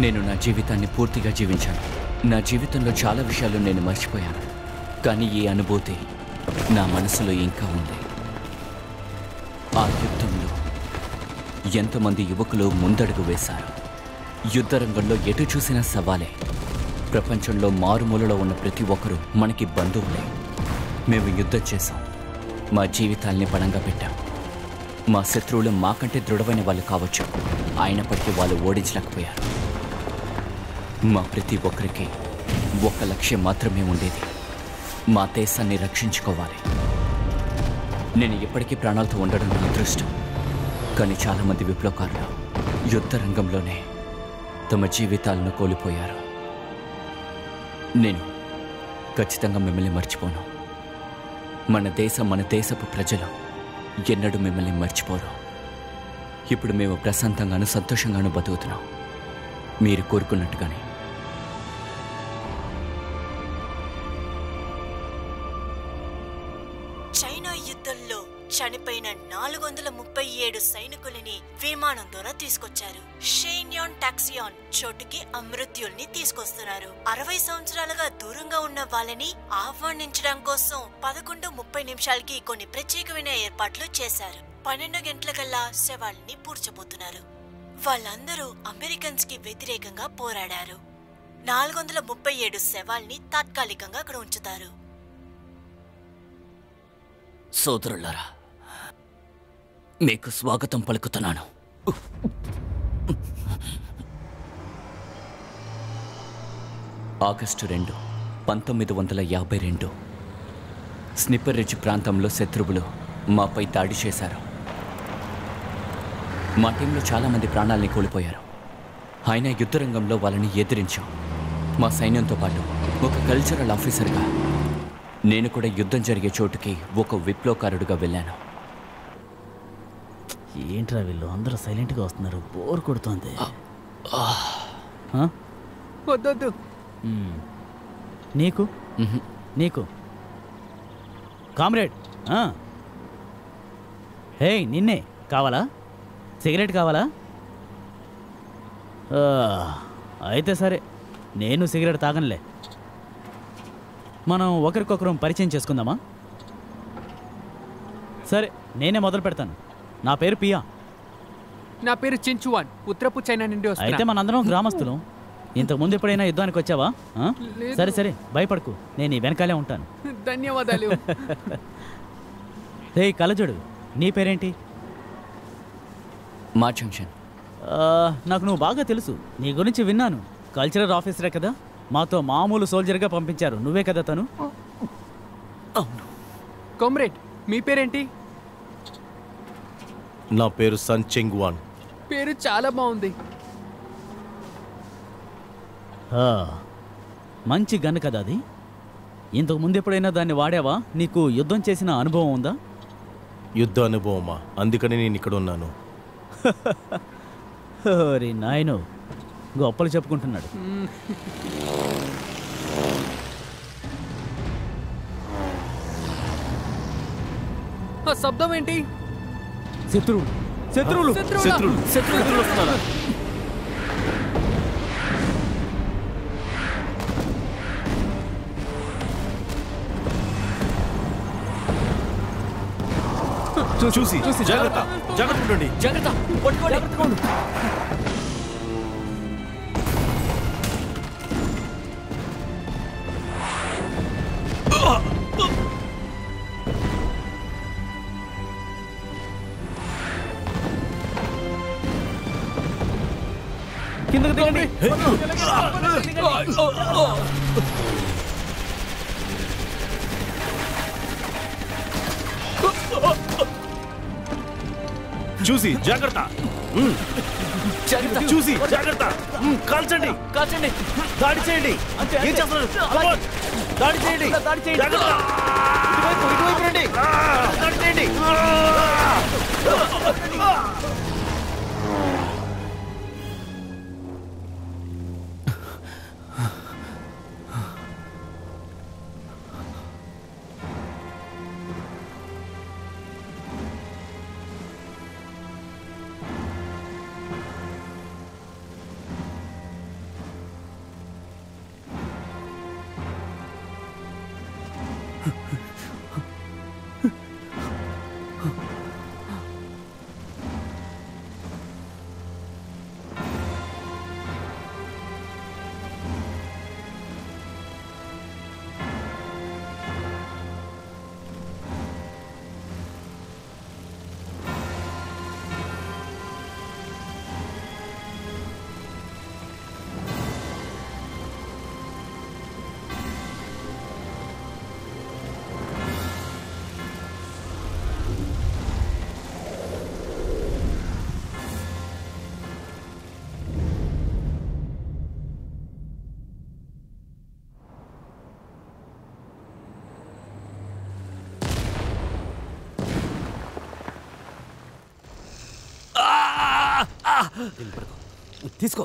నేను నా జీవితాన్ని పూర్తిగా జీవించాను. నా జీవితంలో చాలా విషయాలు నేను మర్చిపోయాను. కానీ ఈ అనుభూతి నా మనసులో ఇంకా ఉంది. ఆ యుద్ధంలో ఎంతమంది యువకులు ముందడుగు వేశారు. యుద్ధ రంగంలో ఎటు చూసినా సవాలే. ప్రపంచంలో మారుమూలలో ఉన్న ప్రతి ఒక్కరూ మనకి బంధువులే. మేము యుద్ధం చేశాం, మా జీవితాల్ని పణంగా పెట్టాం. మా శత్రువులు మాకంటే దృఢమైన వాళ్ళు కావచ్చు, అయినప్పటికీ వాళ్ళు ఓడించలేకపోయారు. మా ప్రతి ఒక్కరికి ఒక్క లక్ష్యం మాత్రమే ఉండేది, మా దేశాన్ని రక్షించుకోవాలి. నేను ఇప్పటికీ ప్రాణాలతో ఉండడం నా అదృష్టం. కానీ చాలామంది విప్లవకారులు యుద్ధ రంగంలోనే తమ జీవితాలను కోల్పోయారు. నేను ఖచ్చితంగా మిమ్మల్ని మర్చిపోను. మన దేశపు ప్రజలు ఎన్నడూ మిమ్మల్ని మర్చిపోరు. ఇప్పుడు మేము ప్రశాంతంగాను సంతోషంగాను బతుకుతున్నాం, మీరు కోరుకున్నట్టుగానే. చైనా యుద్ధంలో చనిపోయిన 437 సైనికులని విమానం ద్వారా తీసుకొచ్చారు. షెన్యాన్ టాక్సియాన్ చోటుకి అమృత్యుల్ని తీసుకొస్తున్నారు. 60 సంవత్సరాలుగా దూరంగా ఉన్న వాళ్ళని ఆహ్వానించడం కోసం 11:30 కొన్ని ప్రత్యేకమైన ఏర్పాట్లు చేశారు. 12 గంటలకల్లా శవాల్ని పూడ్చబోతున్నారు. వాళ్ళందరూ అమెరికన్స్ కి వ్యతిరేకంగా పోరాడారు. 437 శవాల్ని తాత్కాలికంగా అక్కడ ఉంచుతారు. సోదరులారా, మీకు స్వాగతం పలుకుతున్నాను. ఆగస్టు 2, 1952 స్నిప్పర్ రిడ్జ్ ప్రాంతంలో శత్రువులు మాపై దాడి చేశారు. మా టీంలో చాలామంది ప్రాణాల్ని కోల్పోయారు. అయినా యుద్ధరంగంలో వాళ్ళని ఎదిరించాం. మా సైన్యంతో పాటు ఒక కల్చరల్ ఆఫీసర్గా నేను కూడా యుద్ధం జరిగే చోటుకి ఒక విప్లవకారుడిగా వెళ్ళాను. ఏంట్రా వీళ్ళు అందరూ సైలెంట్గా వస్తున్నారు, బోర్ కొడుతోంది. వద్దొద్దు. నీకు నీకు కామ్రేడ్, హే నిన్నే కావాలా? సిగరెట్ కావాలా? అయితే సరే, నేను సిగరెట్ తాగనులే. మనం ఒకరికొకరు పరిచయం చేసుకుందామా? సరే, నేనే మొదలు పెడతాను. నా పేరు పియా. నా పేరు చించువాన్, ఉత్తరపు చైనా నుండి వస్తున్నా. అయితే మనందరం గ్రామస్తులం. ఇంతకుముందు ఎప్పుడైనా యుద్ధానికి వచ్చావా? సరే సరే, భయపడకు, నేను ఈ వెనకాలే ఉంటాను. ధన్యవాదాలు. హే కలజోడు, నీ పేరేంటి? మా జంక్షన్. నాకు నువ్వు బాగా తెలుసు, నీ గురించి విన్నాను. కల్చరల్ ఆఫీసరే కదా, మాతో మామూలు సోల్జర్గా పంపించారు. నువ్వే కదా తను? అవును. కామ్రేడ్, మీ పేరేంటి? నా పేరు సన్ చెంగ్వాన్. పేరు చాలా బాగుంది. మంచి గన్ కదా అది. ఇంతకు ముందు ఎప్పుడైనా దాన్ని వాడావా? నీకు యుద్ధం చేసిన అనుభవం ఉందా? యుద్ధ అనుభవమా? అందుకని నేను ఇక్కడ ఉన్నాను. నాయను, గొప్పలు చెప్పుకుంటున్నాడు. ఆ శబ్దం ఏంటి? శత్రువులు శత్రువులు శత్రువులు శత్రువులు వస్తున్నారు. చూసి జాగ్రత్త, జాగ్రత్త ఉండండి. జాగ్రత్త, పట్టుకోండి. కిందకు దిగండి. చూసి జాగ్రత్త, చూసి జాగ్రత్త. కాల్చండి, కాల్చండి, దాడి చేయండి. ఏం చేస్తున్నారు? దాడి చేయండి, జాగ్రత్త. ఇటువైపు రండి, దాడి చేయండి. తీసుకో.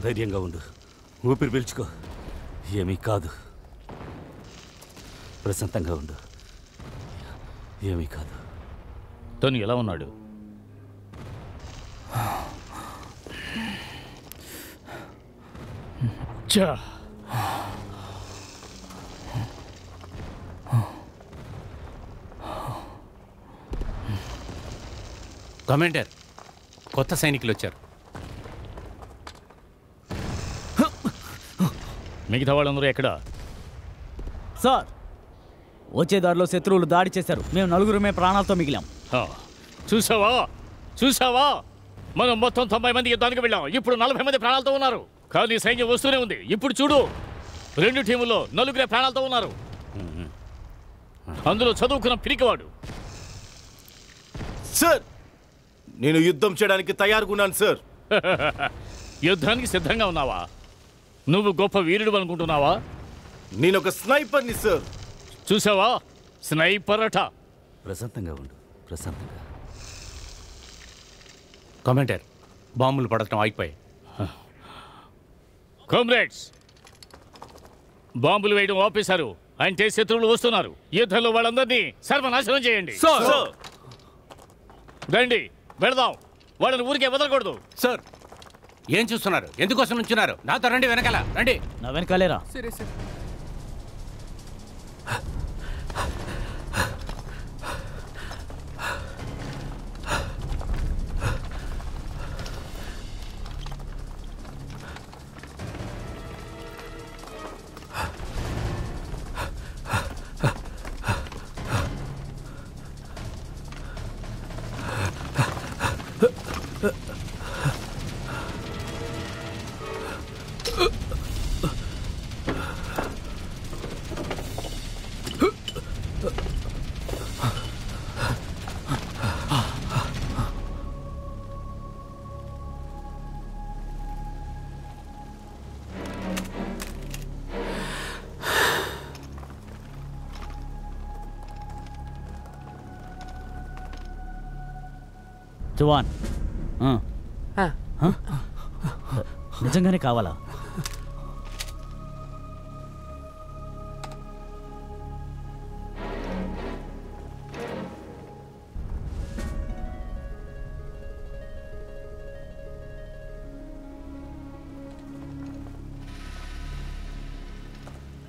ధైర్యంగా ఉండు, ఊపిరి పీల్చుకో. ఏమీ కాదు, ప్రశాంతంగా ఉండు, ఏమీ కాదు. తను ఎలా ఉన్నాడు? కమాండర్, కొత్త సైనికులు వచ్చారు. మిగతా వాళ్ళందరూ ఎక్కడా? సార్, వచ్చే దారిలో శత్రువులు దాడి చేశారు. మేము నలుగురమే ప్రాణాలతో మిగిలాం. చూసావా చూసావా, మనం మొత్తం 90 మంది యుద్ధానికి వెళ్ళాం. ఇప్పుడు 40 మంది ప్రాణాలతో ఉన్నారు. కానీ సైన్యం వస్తూనే ఉంది. ఇప్పుడు చూడు, 2 టీముల్లో 4 ప్రాణాలతో ఉన్నారు. అందులో చదువుకున్న పిరికివాడు. సార్, నేను యుద్ధం చేయడానికి తయారుగా ఉన్నాను సార్. యుద్ధానికి సిద్ధంగా ఉన్నావా? నువ్వు గొప్ప వీరుడు అనుకుంటున్నావా? నేను ఒక స్నైపర్ని సార్. చూసావా, స్నైపర్ అట. ప్రశాంతంగా ఉండు, ప్రశాంతంగా. కమాండర్, బాంబులు పడటం ఆగిపోయాయి. కామ్రేడ్స్, బాంబులు వేయడం ఆపేశారు అంటే శత్రువులు వస్తున్నారు. యుద్ధంలో వాళ్ళందరినీ సర్వనాశనం చేయండి. రండి, వెళదాం. వాళ్ళని ఊరికే వదలకూడదు. సార్, ఏం చూస్తున్నారు? ఎందుకోసం నుంచున్నారు? నాతో రండి, వెనకాల రండి. నా వెనకాలేరా? సరే సార్. జవాన్, నిజంగానే కావాలా?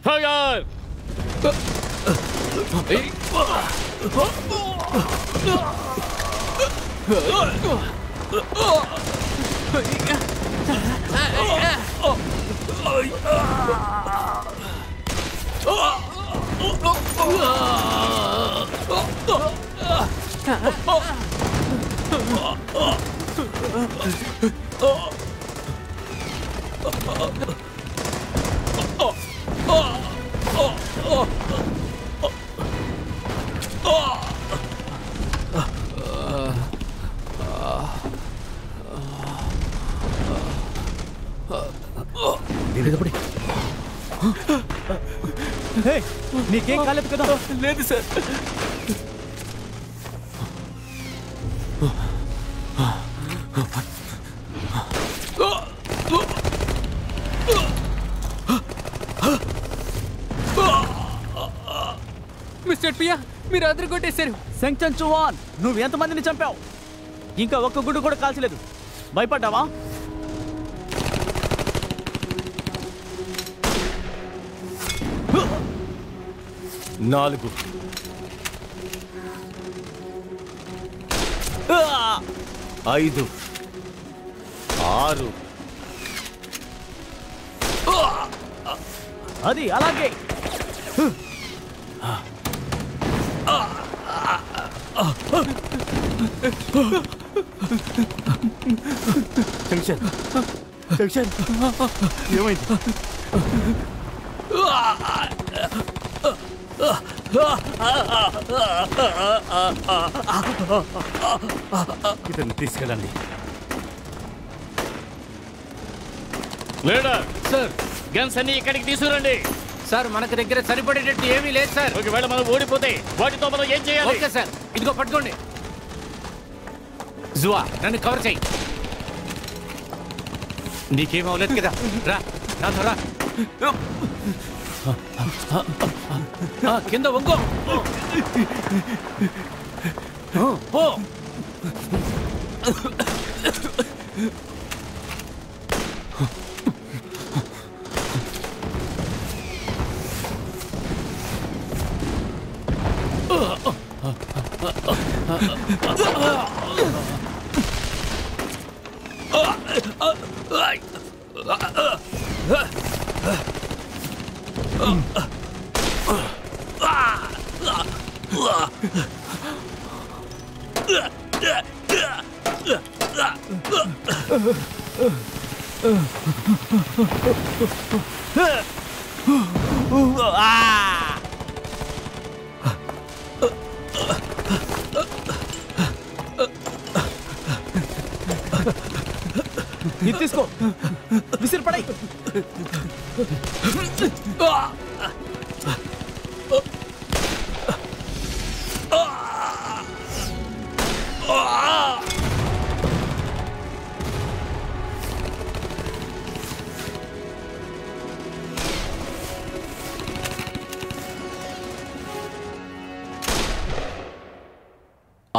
ఫైర్! నీకేం కాలేదు కదా? లేదు సార్. మిస్టర్ పియా, మీరు అదరు కొట్టేశారు. సెంక్చన్ చువాన్, నువ్వు ఎంతమందిని చంపావు? ఇంకా ఒక్క గుడ్డు కూడా కాల్చలేదు. భయపడ్డావా? 4 5 6 అది అలాగే. జంక్షన్ ఏమైంది? ఇతన్ని తీసుకెళ్ళండి. లీడర్ సార్, గన్స్ అన్ని ఇక్కడికి తీసుకురండి. సార్ మనకి దగ్గర సరిపడేటట్టు ఏమీ లేదు సార్. ఒకవేళ మనం ఓడిపోతే వాటితో మనం ఏం చేయాలి? ఓకే సార్, ఇదిగో పట్టుకోండి. జువా, నన్ను కవర్ చేయి. నీకేం అవ్వలేదు కదా, రా నాతో రా. కింద వంగో. పో. ఇది తీసుకో, విసిరి పడై.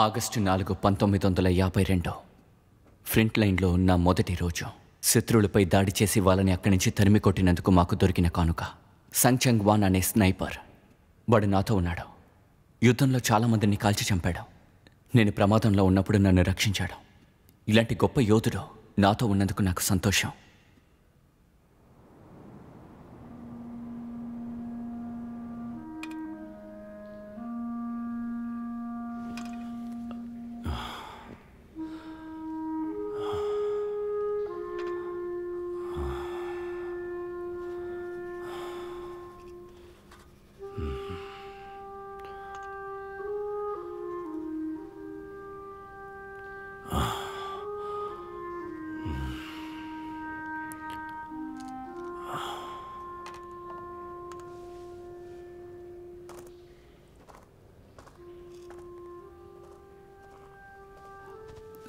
ఆగస్టు 4, 1952 ఫ్రంట్ లైన్లో ఉన్న మొదటి రోజు. శత్రువులపై దాడి చేసి వాళ్ళని అక్కడి నుంచి తరిమి కొట్టినందుకు మాకు దొరికిన కానుక. సంచంగ్ వాన్ అనే స్నైపర్. వాడు నాతో ఉన్నాడు. యుద్ధంలో చాలామందిని కాల్చి చంపాడు. నేను ప్రమాదంలో ఉన్నప్పుడు నన్ను రక్షించాడు. ఇలాంటి గొప్ప యోధుడు నాతో ఉన్నందుకు నాకు సంతోషం.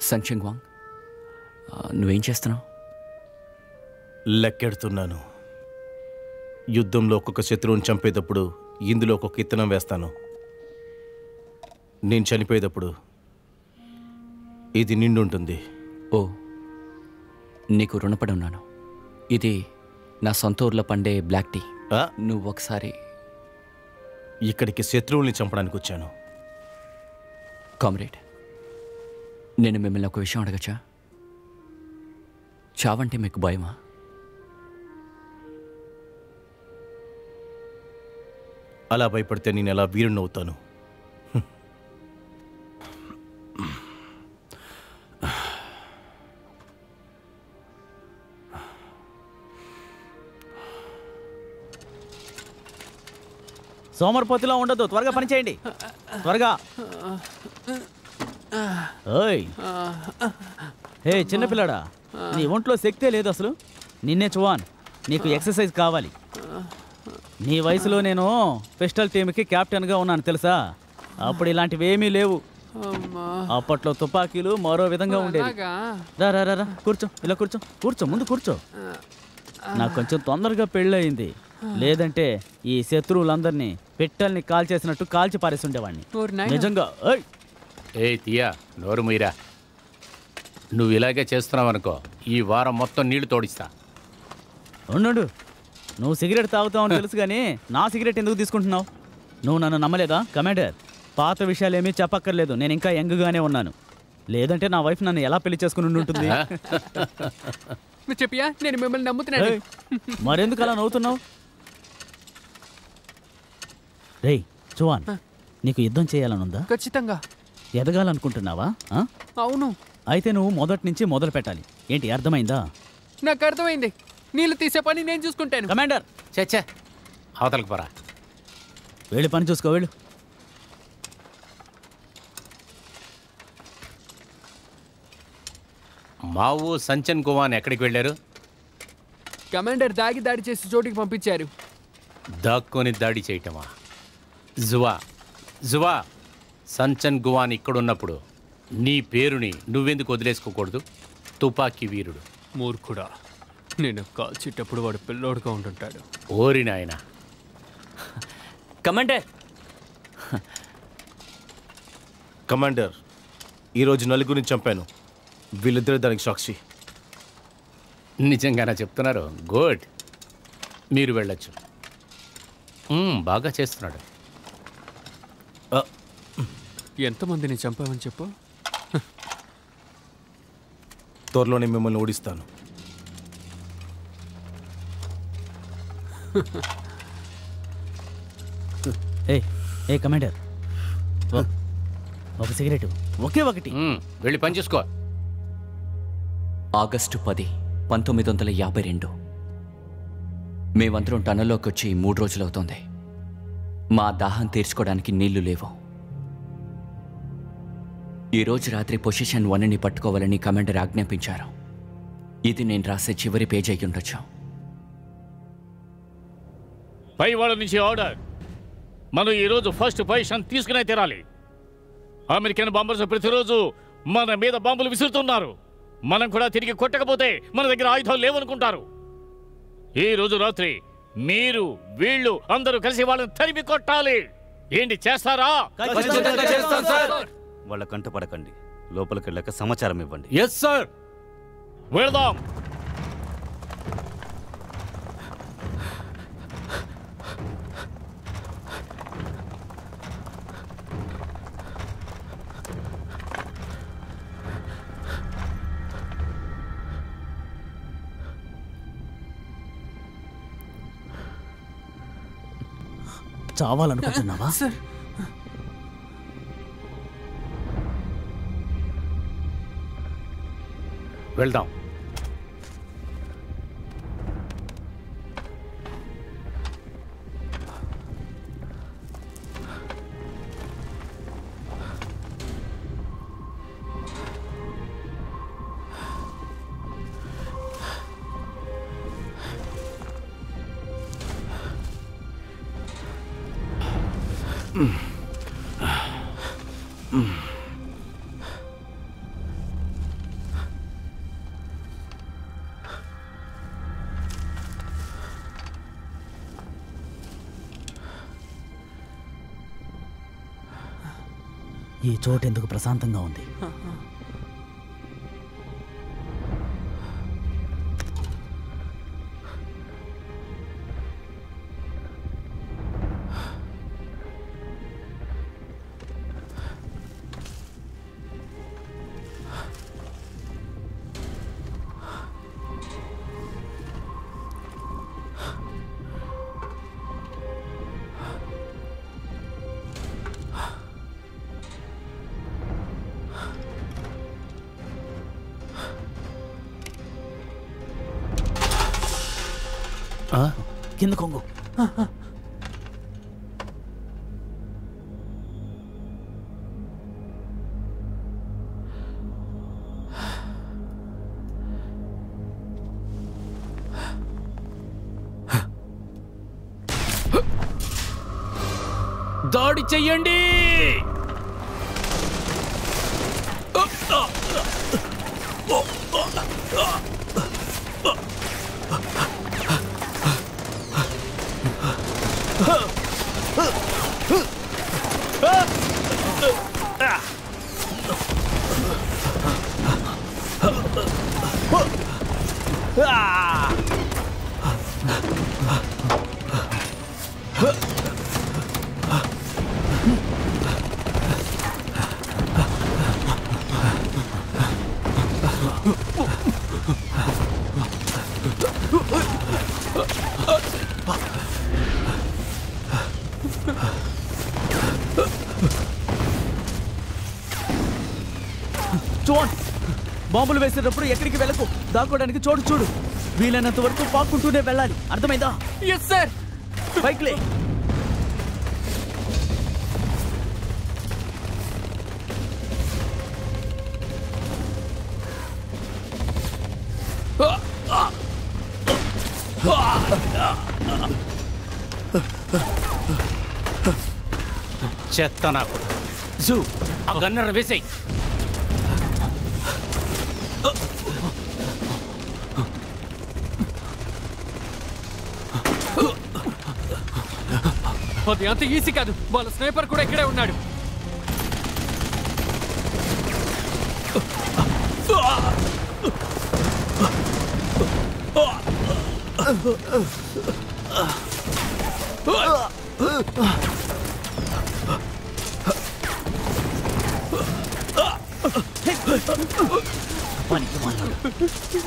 సంచంగ్ వాంగ్, నువ్వేం చేస్తున్నావు? లెక్కెడుతున్నాను. యుద్ధంలో ఒక్కొక్క శత్రువుని చంపేటప్పుడు ఇందులో ఒక్కొక్క ఇత్తనం వేస్తాను. నేను చనిపోయేటప్పుడు ఇది నిండుంటుంది. ఓ, నీకు రుణపడి ఉన్నాను. ఇది నా సొంత ఊర్లో పండే బ్లాక్ టీ. నువ్వు ఒకసారి ఇక్కడికి శత్రువుల్ని చంపడానికి వచ్చాను. కామ్రేడ్, నేను మిమ్మల్ని ఒక విషయం అడగచ్చా? చావంటే మీకు భయమా? అలా భయపడితే నేను ఎలా వీరుణ్ణి అవుతాను? సోమరిపోతులా ఉండదు, త్వరగా పని చేయండి, త్వరగా. ఓయ్, హే చిన్నపిల్లాడా, నీ ఒంట్లో శక్తే లేదు అసలు. నిన్నే చువాన్, నీకు ఎక్సర్సైజ్ కావాలి. నీ వయసులో నేను పిస్టల్ టీంకి కెప్టెన్గా ఉన్నాను తెలుసా? అప్పుడు ఇలాంటివి ఏమీ లేవు. అప్పట్లో తుపాకీలు మరో విధంగా ఉండేవి. రా రా రా రా, కూర్చో, ఇలా కూర్చో, కూర్చో, ముందు కూర్చో. నాకు కొంచెం తొందరగా పెళ్ళయింది, లేదంటే ఈ శత్రువులందరినీ పిట్టల్ని కాల్చేసినట్టు కాల్చి పారేసి ఉండేవాడిని నిజంగా. ఏ తీయా, నోరు మీరా. నువ్వు ఇలాగే చేస్తున్నావు అనుకో, ఈ వారం మొత్తం నీళ్లు తోడిస్తా. ఉండు, నువ్వు సిగరెట్ తాగుతావని తెలుసు కానీ నా సిగరెట్ ఎందుకు తీసుకుంటున్నావు? నువ్వు నన్ను నమ్మలేదా కమాండర్? పాత విషయాలేమీ చెప్పక్కర్లేదు, నేను ఇంకా యంగ్గానే ఉన్నాను. లేదంటే నా వైఫ్ నన్ను ఎలా పెళ్లి చేసుకుని ఉంటుంది? నువ్వు చెప్పియా, నేను మిమ్మల్ని నమ్ముతున్నాను. మరెందుకు అలా నవ్వుతున్నావు? రేయ్ జువాన్, నీకు యుద్ధం చేయాలనుందా? ఖచ్చితంగా. ఎదగాలనుకుంటున్నావా? అవును. అయితే నువ్వు మొదటి నుంచి మొదలు పెట్టాలి. ఏంటి, అర్థమైందా? నాకు అర్థమైంది. నీళ్ళు తీసే పని నేను చూసుకుంటాను. కమాండర్ చచ్చా, అవతలకు పరా. వెళ్ళి పని చూసుకో, వెళ్ళు. మావు సంచన్ గువాన్ ఎక్కడికి వెళ్ళారు? కమాండర్ దాడి చేసి చోటికి పంపించారు. దాక్కొని దాడి చేయటమా? జువా, సంచన్ గువాన్ ఇక్కడున్నప్పుడు నీ పేరుని నువ్వెందుకు వదిలేసుకోకూడదు? తుపాకీ వీరుడు. మూర్ఖుడా, నేను కాల్చేటప్పుడు వాడు పిల్లోడుగా ఉంటుంటాడు. ఓరి నాయన. కమాండర్, కమాండర్, ఈరోజు నలుగురిని చంపాను. వీళ్ళిద్దరు దానికి సాక్షి. నిజంగానే చెప్తున్నారు? గుడ్, మీరు వెళ్ళొచ్చు. బాగా చేస్తున్నాడు. ఎంతమందిని చంపావని చెప్పు. త్వరలోనే మిమ్మల్ని ఓడిస్తాను. ఏ కమాండర్, ఒక సిగరెట్, ఒకే ఒకటి. వెళ్ళి పని చూసుకో. ఆగస్టు 10, 1952. మేమందరం టన్నల్లోకి వచ్చి 3 రోజులవుతోంది. మా దాహం తీర్చుకోవడానికి నీళ్లు లేవు. ఈరోజు రాత్రి పొజిషన్ 1ని పట్టుకోవాలని కమాండర్ ఆజ్ఞాపించారు. ఇది నేను రాసే చివరి పేజ్ అయి ఉండొచ్చు. పై వాళ్ళ నుంచి ఆర్డర్. మనం ఈరోజు ఫస్ట్ పొజిషన్ తీసుకునే తీరాలి. అమెరికన్ బాంబర్స్ ప్రతిరోజు మన మీద బాంబులు విసురుతున్నారు. మనం కూడా తిరిగి కొట్టకపోతే మన దగ్గర ఆయుధాలు లేవనుకుంటారు. ఈ రోజు రాత్రి మీరు వీళ్ళు అందరూ కలిసి వాళ్ళని తరిమి కొట్టాలి. ఏంటి, చేస్తారా? వాళ్ళ కంట పడకండి, లోపలికి వెళ్ళాక సమాచారం ఇవ్వండి. Yes sir. వెళదాం. చావాలనుకుంటున్నావా? సార్, వెళ్దాం. ఈ చోటు ఎందుకు ప్రశాంతంగా ఉంది? కింద కొంగు. దాడి చెయ్యండి. జోన్, బాంబులు వేసేటప్పుడు ఎక్కడికి వెళ్ళకు. దాక్కోవడానికి చోటు చూడు. వీలైనంత వరకు పాక్కుంటూనే వెళ్ళాలి. అర్థమైందా? Yes sir. బైక్లే. చెత్త నాకు జూ ఆ గన్నర్ వేసేయి. అది అంత ఈజీ కాదు. వాళ్ళ స్నైపర్ కూడా ఇక్కడే ఉన్నాడు.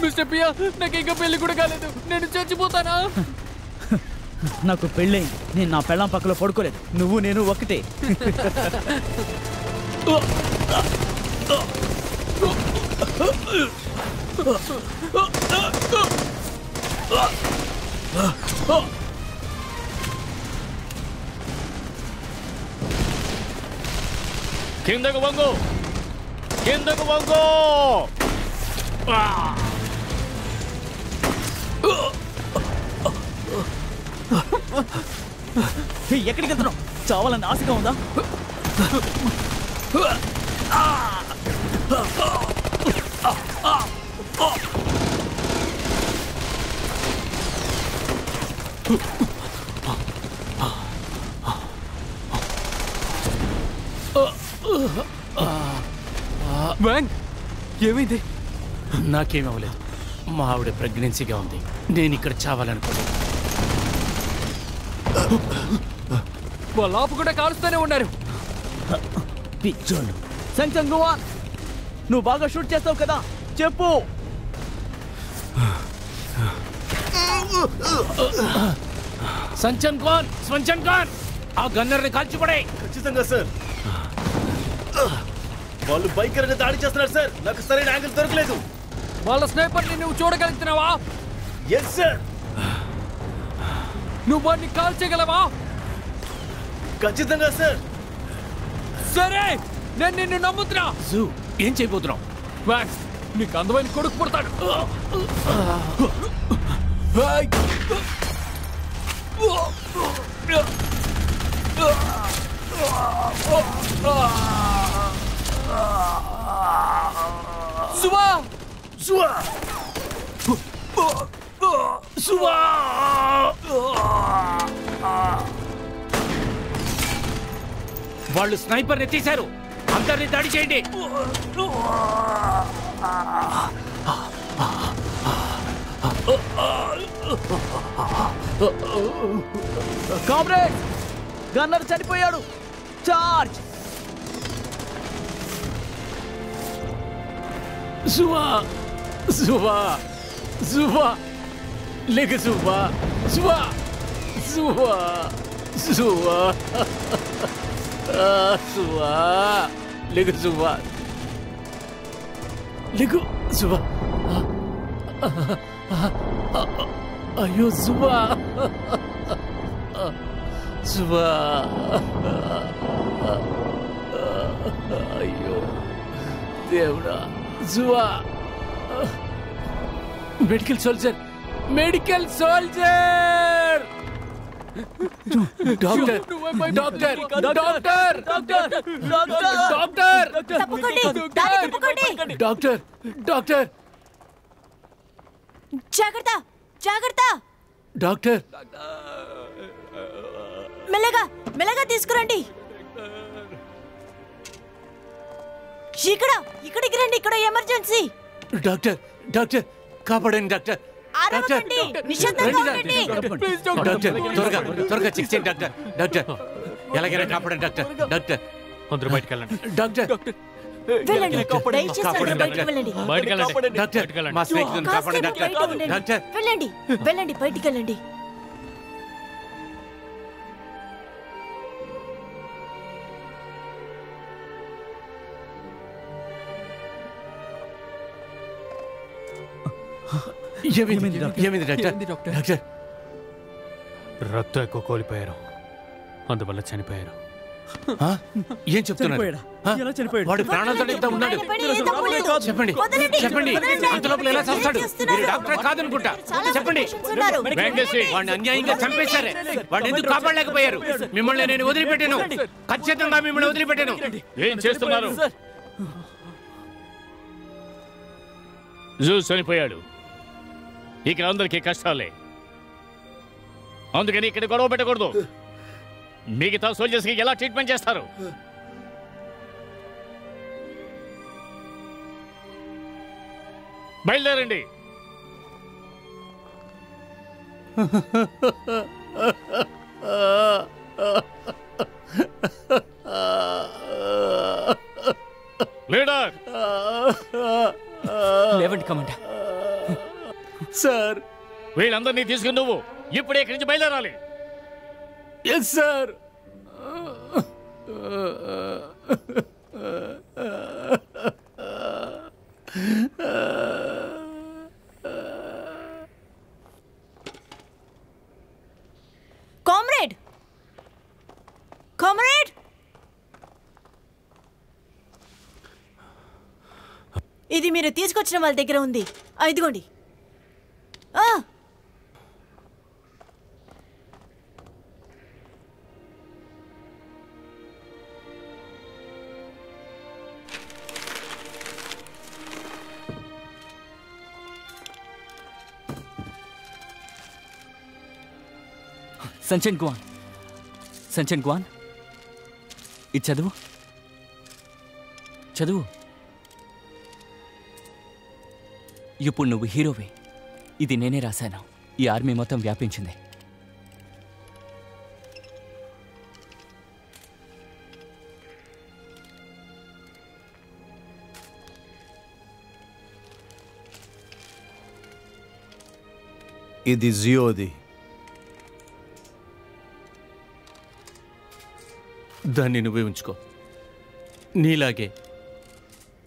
మిస్టర్ పియా, నాకు ఇంకా పెళ్లి కూడా కాలేదు. నేను చచ్చిపోతానా? నాకు పెళ్ళైంది. నేను నా పెళ్ళాం పక్కలో పడుకోలేదు. నువ్వు నేను ఒకటే. కిందకు వంగు, కిందకు వంగు. ఎక్కడికి వెళ్తున్నావు? చావాలని ఆశగా ఉందా? వ్యాంగ్, ఏమైంది? నాకేమవ్వలేదు. మా ఆవిడ ప్రెగ్నెన్సీగా ఉంది. నేను ఇక్కడ చావాలనుకోలేదు. వాళ్ళ ఆపు కూడా కాలుస్తూనే ఉన్నారు. పిచ్చోళ్ళు. సంచన్ నువ్వు బాగా షూట్ చేస్తావు కదా, చెప్పు. సంచన్ ఖాన్ ఆ గన్నర్ని కాల్చిపడే. ఖచ్చితంగా సార్. వాళ్ళు భయంకరంగా దాడి చేస్తున్నారు సార్. నాకు సరైన యాంగిల్ దొరకలేదు. వాళ్ళ స్నైపర్ని నువ్వు చూడగలుగుతున్నావా? Yes sir. నువ్వు వాడిని కాల్ చేయగలవా? ఖచ్చితంగా సార్. సరే, నేను నిన్ను నమ్ముతున్నా. జూ, ఏం చేయబోతున్నావు? వ్యాంగ్, నీకు అందమైన కొడుకు పుడతాడు. సువా, సువా, సువా. వాళ్ళు స్నైపర్ని తీశారు. అందరినీ దాడి చేయండి. కామ్రేడ్, గన్నర్ చనిపోయాడు. చార్జ్. సువా, సువా, సువా, లేక సువా, సువా, సువా, సువా, సువా, లేక సువా, లేకు సువా. అయ్యో సువా, సువా, అయ్యో దేవుడా. సువా, medical soldier, medical soldier. Doctor, doctor, doctor, doctor, doctor, doctor, జాగ్రత్త, జాగ్రత్త. డాక్టర్. మెల్లగా, మెల్లగా తీసుకురండి. ఇక్కడికి రండి. ఇక్కడ ఎమర్జెన్సీ. డాక్టర్, డాక్టర్, కాపాడండి డాక్టర్. అరవకండి, నిశ్శబ్దంగా ఉండండి. డాక్టర్, త్వరగా త్వరగా చెక్ చేయండి డాక్టర్. డాక్టర్, ఎలాగైనా కాపాడండి డాక్టర్. డాక్టర్, అందరూ బయటకు వెళ్ళండి. డాక్టర్, వెళ్ళండి దయచేసి అందరూ బయటికి వెళ్ళండి డాక్టర్ మా స్నేహితులను కాపాడండి కాసేపు బయట ఉండండి. డాక్టర్ వెళ్ళండి వెళ్ళండి బయటికి వెళ్ళండి. ఏమైంది డాక్టర్ డాక్టర్ రక్తం ఎక్కువ కోల్పోయారు, అందువల్ల చనిపోయారు. ఏం చెప్తున్నాడు? ఎలా చనిపోయాడు? వాడు ప్రాణాలతో ఇంకా ఉన్నాడు. ఆయన పైన ఏ తప్పు లేదు. చెప్పండి వదలండి. చెప్పండి వదలండి. అంత లోపల ఎలా చస్తాడు? చేస్తున్నారు? మీరు డాక్టర్ కాదనుకుంటా. చాలా చెప్పండి పేషెంట్స్ ఉన్నారు. వెంకటేశ్వరి వాడిని అన్యాయంగా చంపేశారే. వాడిని ఎందుకు కాపాడలేకపోయారు? మిమ్మల్ని నేను వదిలిపెట్టాను, ఖచ్చితంగా మిమ్మల్ని వదిలిపెట్టాను. ఏం చేస్తున్నారు? జూస్ చనిపోయాడు, ఇక్కడ అందరికీ కష్టాలే. అందుకని ఇక్కడ గొడవ పెట్టకూడదు. మిగతా సోల్జర్స్కి ఎలా ట్రీట్మెంట్ చేస్తారు? బయలుదేరండి. లీడర్ లేవండి కమాండర్. సార్ వీళ్ళందరినీ తీసుకుని నువ్వు ఇప్పుడే ఇక్కడి నుంచి బయలుదేరాలి. Yes sir. కామ్రేడ్ కామ్రేడ్ ఇది మీరు తీసుకొచ్చిన వాళ్ళ దగ్గర ఉంది. ఇదిగోండి. సంచన్ గ్వాన్ ఇది చదువు చదువు. ఇప్పుడు నువ్వు హీరోవే. ఇది నేనే రాశాను. ఈ ఆర్మీ మొత్తం వ్యాపించింది. ఇది జియోది. దాన్ని నువ్వే ఉంచుకో. నీలాగే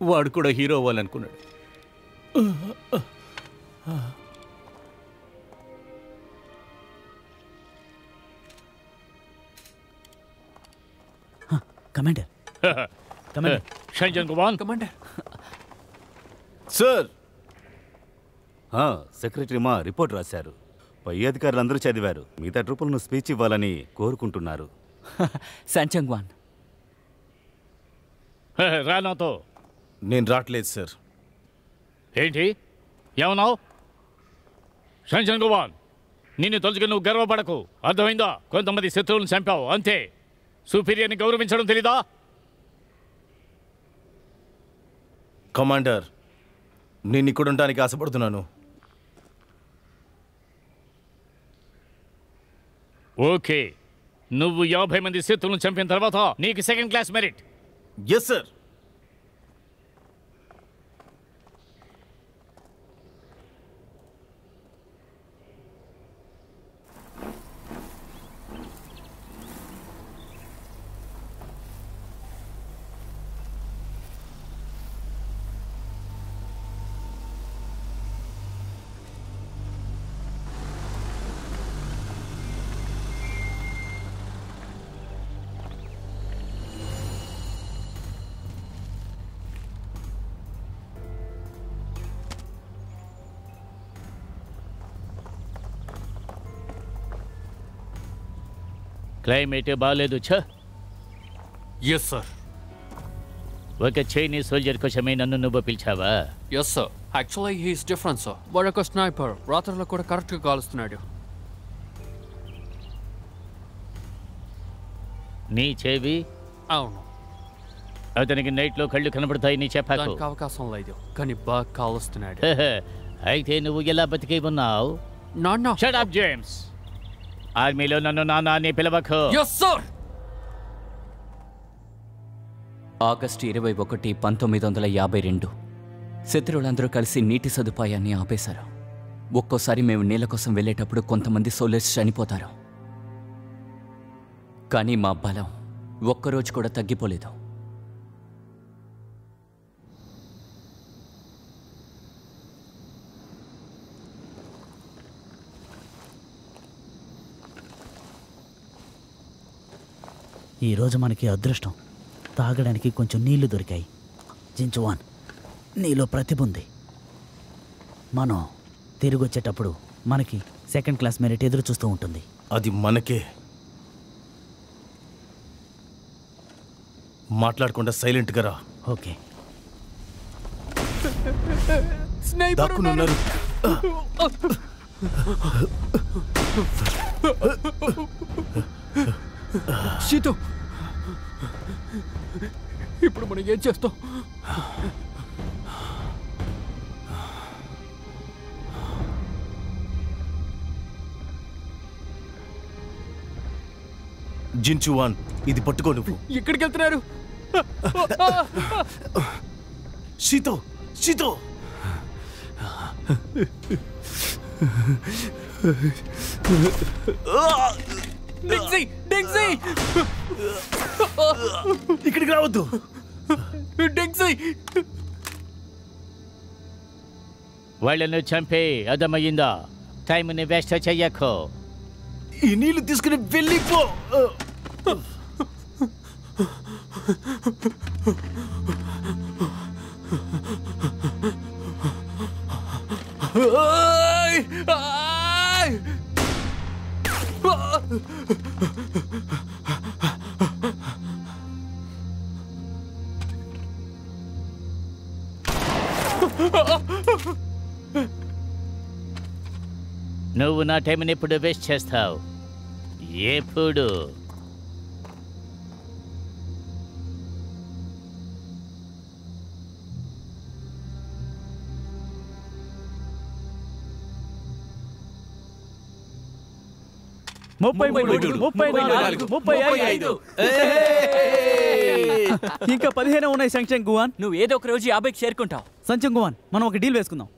వాడు కూడా హీరో అవ్వాలనుకున్నాడు. Commander commander Sanjan Kumar commander. Sir secretary మా రిపోర్ట్ రాశారు. పై అధికారులందరూ చదివారు. మిగతా ట్రూపులను స్పీచ్ ఇవ్వాలని కోరుకుంటున్నారు. సంచన్ గ్వాన్ రానాతో నేను రావట్లేదు సార్. ఏంటి ఏమన్నావు? సంజన్ కుమార్ నిన్ను తలుచుకుని నువ్వు గర్వపడకు, అర్థమైందా? కొంతమంది శత్రువులను చంపావు అంతే. సుపీరియర్ని గౌరవించడం తెలీదా? కమాండర్, నేను ఇక్కడ ఉండడానికి ఆశపడుతున్నాను. ఓకే, నువ్వు 50 మంది శత్రువులను చంపిన తర్వాత నీకు second class merit. Yes sir. Climate బాగాలేదు. Yes sir. ఒక చైనీస్ సోల్జర్ కోసమే నన్ను నువ్వు పిలిచావా? ఎస్ సార్. Actually he's different sir. వాడొక స్నైపర్. రాత్రిలో కూడా కరెక్ట్గా కాలుస్తున్నాడు. నీ చెవి? అవును. అతనికి నైట్లో కళ్ళు కనబడతాయి నీ చెప్పాకు. దానికి అవకాశం లేదు, కానీ బాగా కాలుస్తున్నాడు. అయితే నువ్వు ఎలా బతికి ఉన్నావు? నాన్న. Shut up James. ఆర్మీలో నన్ను నాన్న అని పిలవకు. Yes sir. ఆగస్టు 21, 1952 శత్రువులందరూ కలిసి నీటి సదుపాయాన్ని ఆపేశారు. ఒక్కోసారి మేము నీళ్ళ కోసం వెళ్ళేటప్పుడు కొంతమంది సోల్జర్స్ చనిపోతారు. కానీ మా బలం ఒక్కరోజు కూడా తగ్గిపోలేదు. ఈరోజు మనకి అదృష్టం, తాగడానికి కొంచెం నీళ్లు దొరికాయి. జించువాన్, నీలో ప్రతిభ ఉంది. మనం తిరిగి వచ్చేటప్పుడు మనకి సెకండ్ క్లాస్ మెరిట్ ఎదురు చూస్తూ ఉంటుంది. అది మనకే. మాట్లాడకుండా సైలెంట్గా రా. ఓకే. దాక్కునున్నారు. సీతు, ఇప్పుడు మనం ఏం చేస్తాం? జిన్చువాన్, ఇది పట్టుకో. నువ్వు ఎక్కడికి వెళ్తున్నారు? షీతో, షీతో. డిక్సీ, డిక్సీ, ఇక్కడికి రావద్దు. డిక్సీ. వాళ్ళను చంపే అదమయ్యిందా? టైంని వేస్ట్ చెయ్యకు. ఈ నీళ్లు తీసుకుని వెళ్ళిపో. నువ్వు నా టైంని ఎప్పుడు వేస్ట్ చేస్తావు? ఎప్పుడు? ఇంకా 15 ఉన్నాయి సంచంగ్ గువాన్. నువ్వు ఏదో ఒక రోజు 50కి చేరుకుంటావు. సంచంగ్ గువాన్, మనం ఒక డీల్ వేసుకుందాం.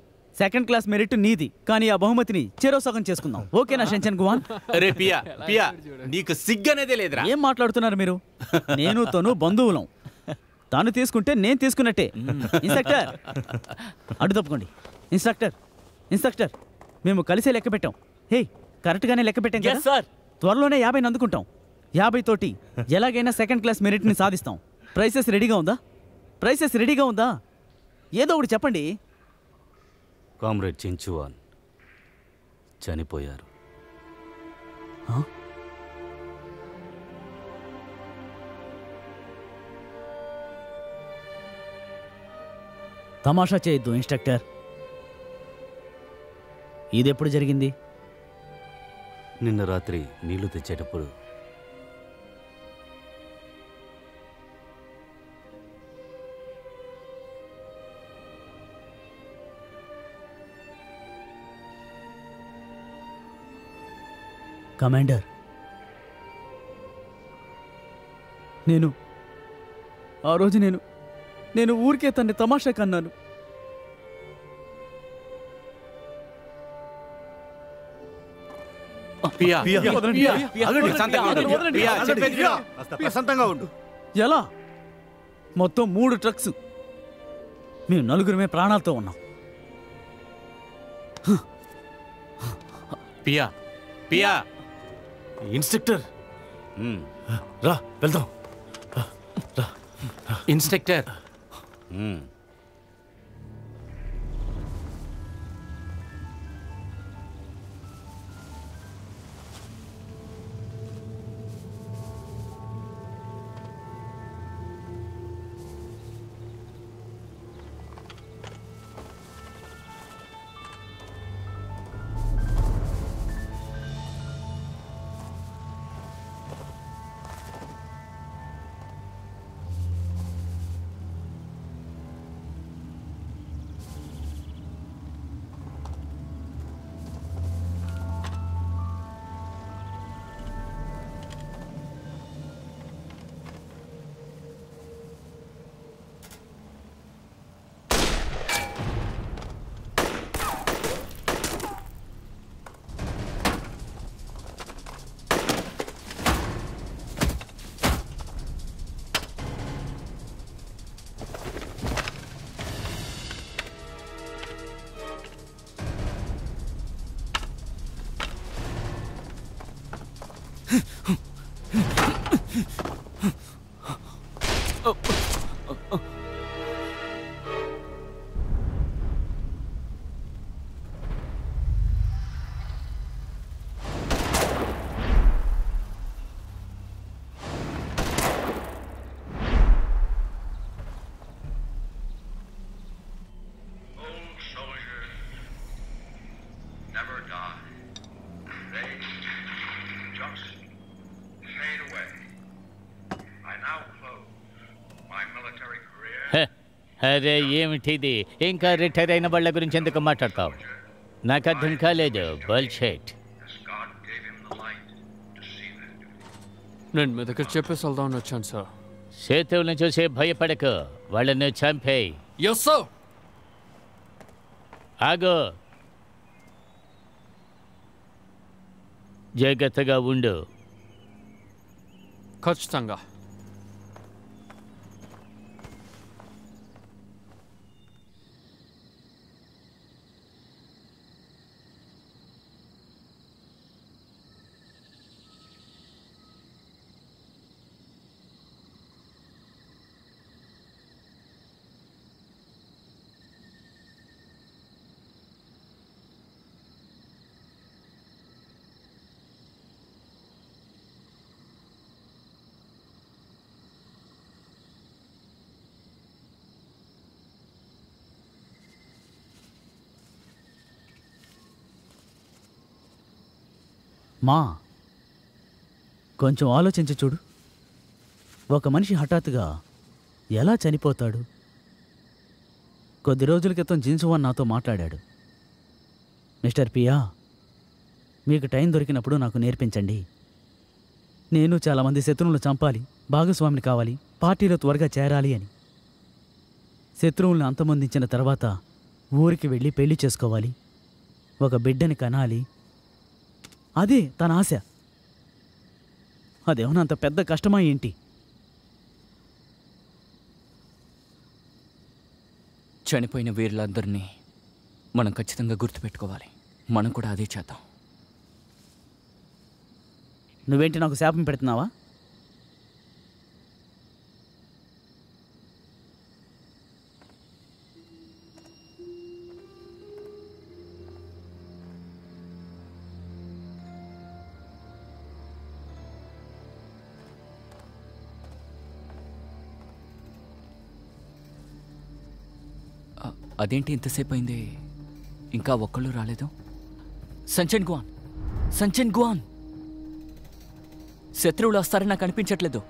సెకండ్ క్లాస్ మెరిట్ నీది, కానీ ఆ బహుమతిని చెరో సగం చేసుకుందాం. ఓకేనా షంచన్ గువాన్? అరే పియా, పియా, నీకు సిగ్గనేదే లేదురా. ఏం మాట్లాడుతున్నారు మీరు? నేను తను బంధువులం. తాను తీసుకుంటే నేను తీసుకున్నట్టే. ఇన్స్ట్రక్టర్, అడ్డు తప్పుకోండి. ఇన్స్ట్రక్టర్, ఇన్స్ట్రక్టర్, మేము కలిసే లెక్క పెట్టాం. హే, కరెక్ట్గానే లెక్క పెట్టాం కదా సార్? త్వరలోనే 50 అందుకుంటాం. 50 తోటి ఎలాగైనా సెకండ్ క్లాస్ మెరిట్ని సాధిస్తాం. ప్రైసెస్ రెడీగా ఉందా? ప్రైసెస్ రెడీగా ఉందా? ఏదో ఒకటి చెప్పండి. కామ్రేడ్ జిన్చువాన్ చనిపోయారు. తమాషా చేయొద్దు ఇన్స్ట్రక్టర్. ఇదెప్పుడు జరిగింది? నిన్న రాత్రి నీళ్లు తెచ్చేటప్పుడు. కమాండర్, ఆ రోజు నేను ఊరికే తన్ని తమాషా కన్నాను. ప్రశాంతంగా ఉండు. ఎలా? మొత్తం 3 ట్రక్స్. మేము 4గురమే ప్రాణాలతో ఉన్నాం. పియా, పియా. ఇన్స్ట్రక్టర్, రా వెళ్దాం. ఇన్స్ట్రక్టర్. అరే ఏమిటిది? ఇంకా రిటైర్ అయిన వాళ్ళ గురించి ఎందుకు మాట్లాడతావు? నాకు అర్థం కాలేదు. బల్షెట్. నేను మీ దగ్గర చెప్పేసి వెళ్దామని వచ్చాను సార్. శత్రువులను చూసి భయపడకు, వాళ్ళని చంపేయి. Yes sir. ఆగో, జాగ్రత్తగా ఉండు. ఖచ్చితంగా. మా కొంచెం ఆలోచించి చూడు. ఒక మనిషి హఠాత్తుగా ఎలా చనిపోతాడు? కొద్ది రోజుల క్రితం జిన్సువాన్ నాతో మాట్లాడాడు. మిస్టర్ పియా, మీకు టైం దొరికినప్పుడు నాకు నేర్పించండి. నేను చాలామంది శత్రువులను చంపాలి, భాగస్వామిని కావాలి, పార్టీలో త్వరగా చేరాలి అని. శత్రువులను అంతమొందించిన తర్వాత ఊరికి వెళ్ళి పెళ్లి చేసుకోవాలి, ఒక బిడ్డని కనాలి. అదే తన ఆశ. అదేమన్నా అంత పెద్ద కష్టమా ఏంటి? చనిపోయిన వీరులందరినీ మనం ఖచ్చితంగా గుర్తుపెట్టుకోవాలి. మనం కూడా అదే చేద్దాం. నువ్వేంటి నాకు శాపం పెడుతున్నావా? అదేంటి ఇంతసేపు అయింది, ఇంకా ఒక్కళ్ళు రాలేదు? సంచన్ గువాన్, సంచన్ గువాన్, శత్రువులు వస్తారని నాకు అనిపించట్లేదు.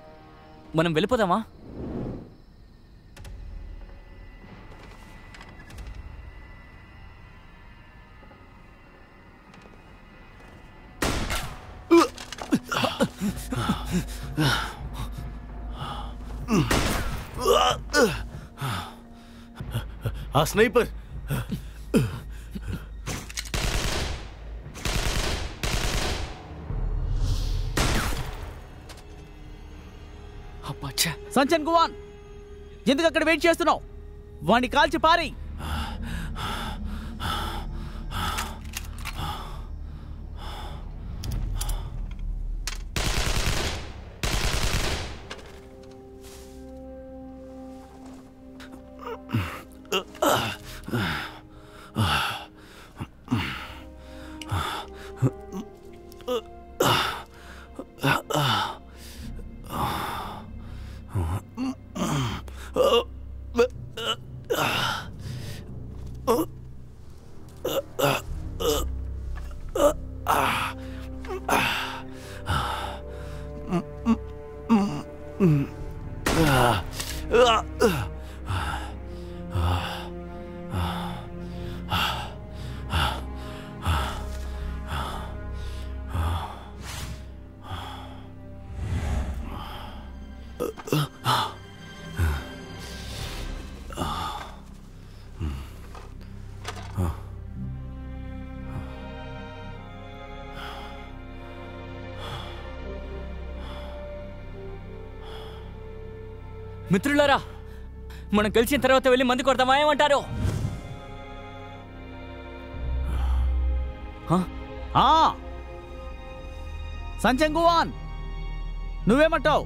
మనం వెళ్ళిపోదామా? ఆ స్నైపర్! సంచన్ గువాన్, ఎందుకు అక్కడ వెయిట్ చేస్తున్నావు? వాణ్ణి కాల్చి పారి. మిత్రులారా, మనం కలిసిన తర్వాత వెళ్ళి మంది కొడతామా? ఏమంటారు? సంచన్ గువాన్, నువ్వేమంటావు?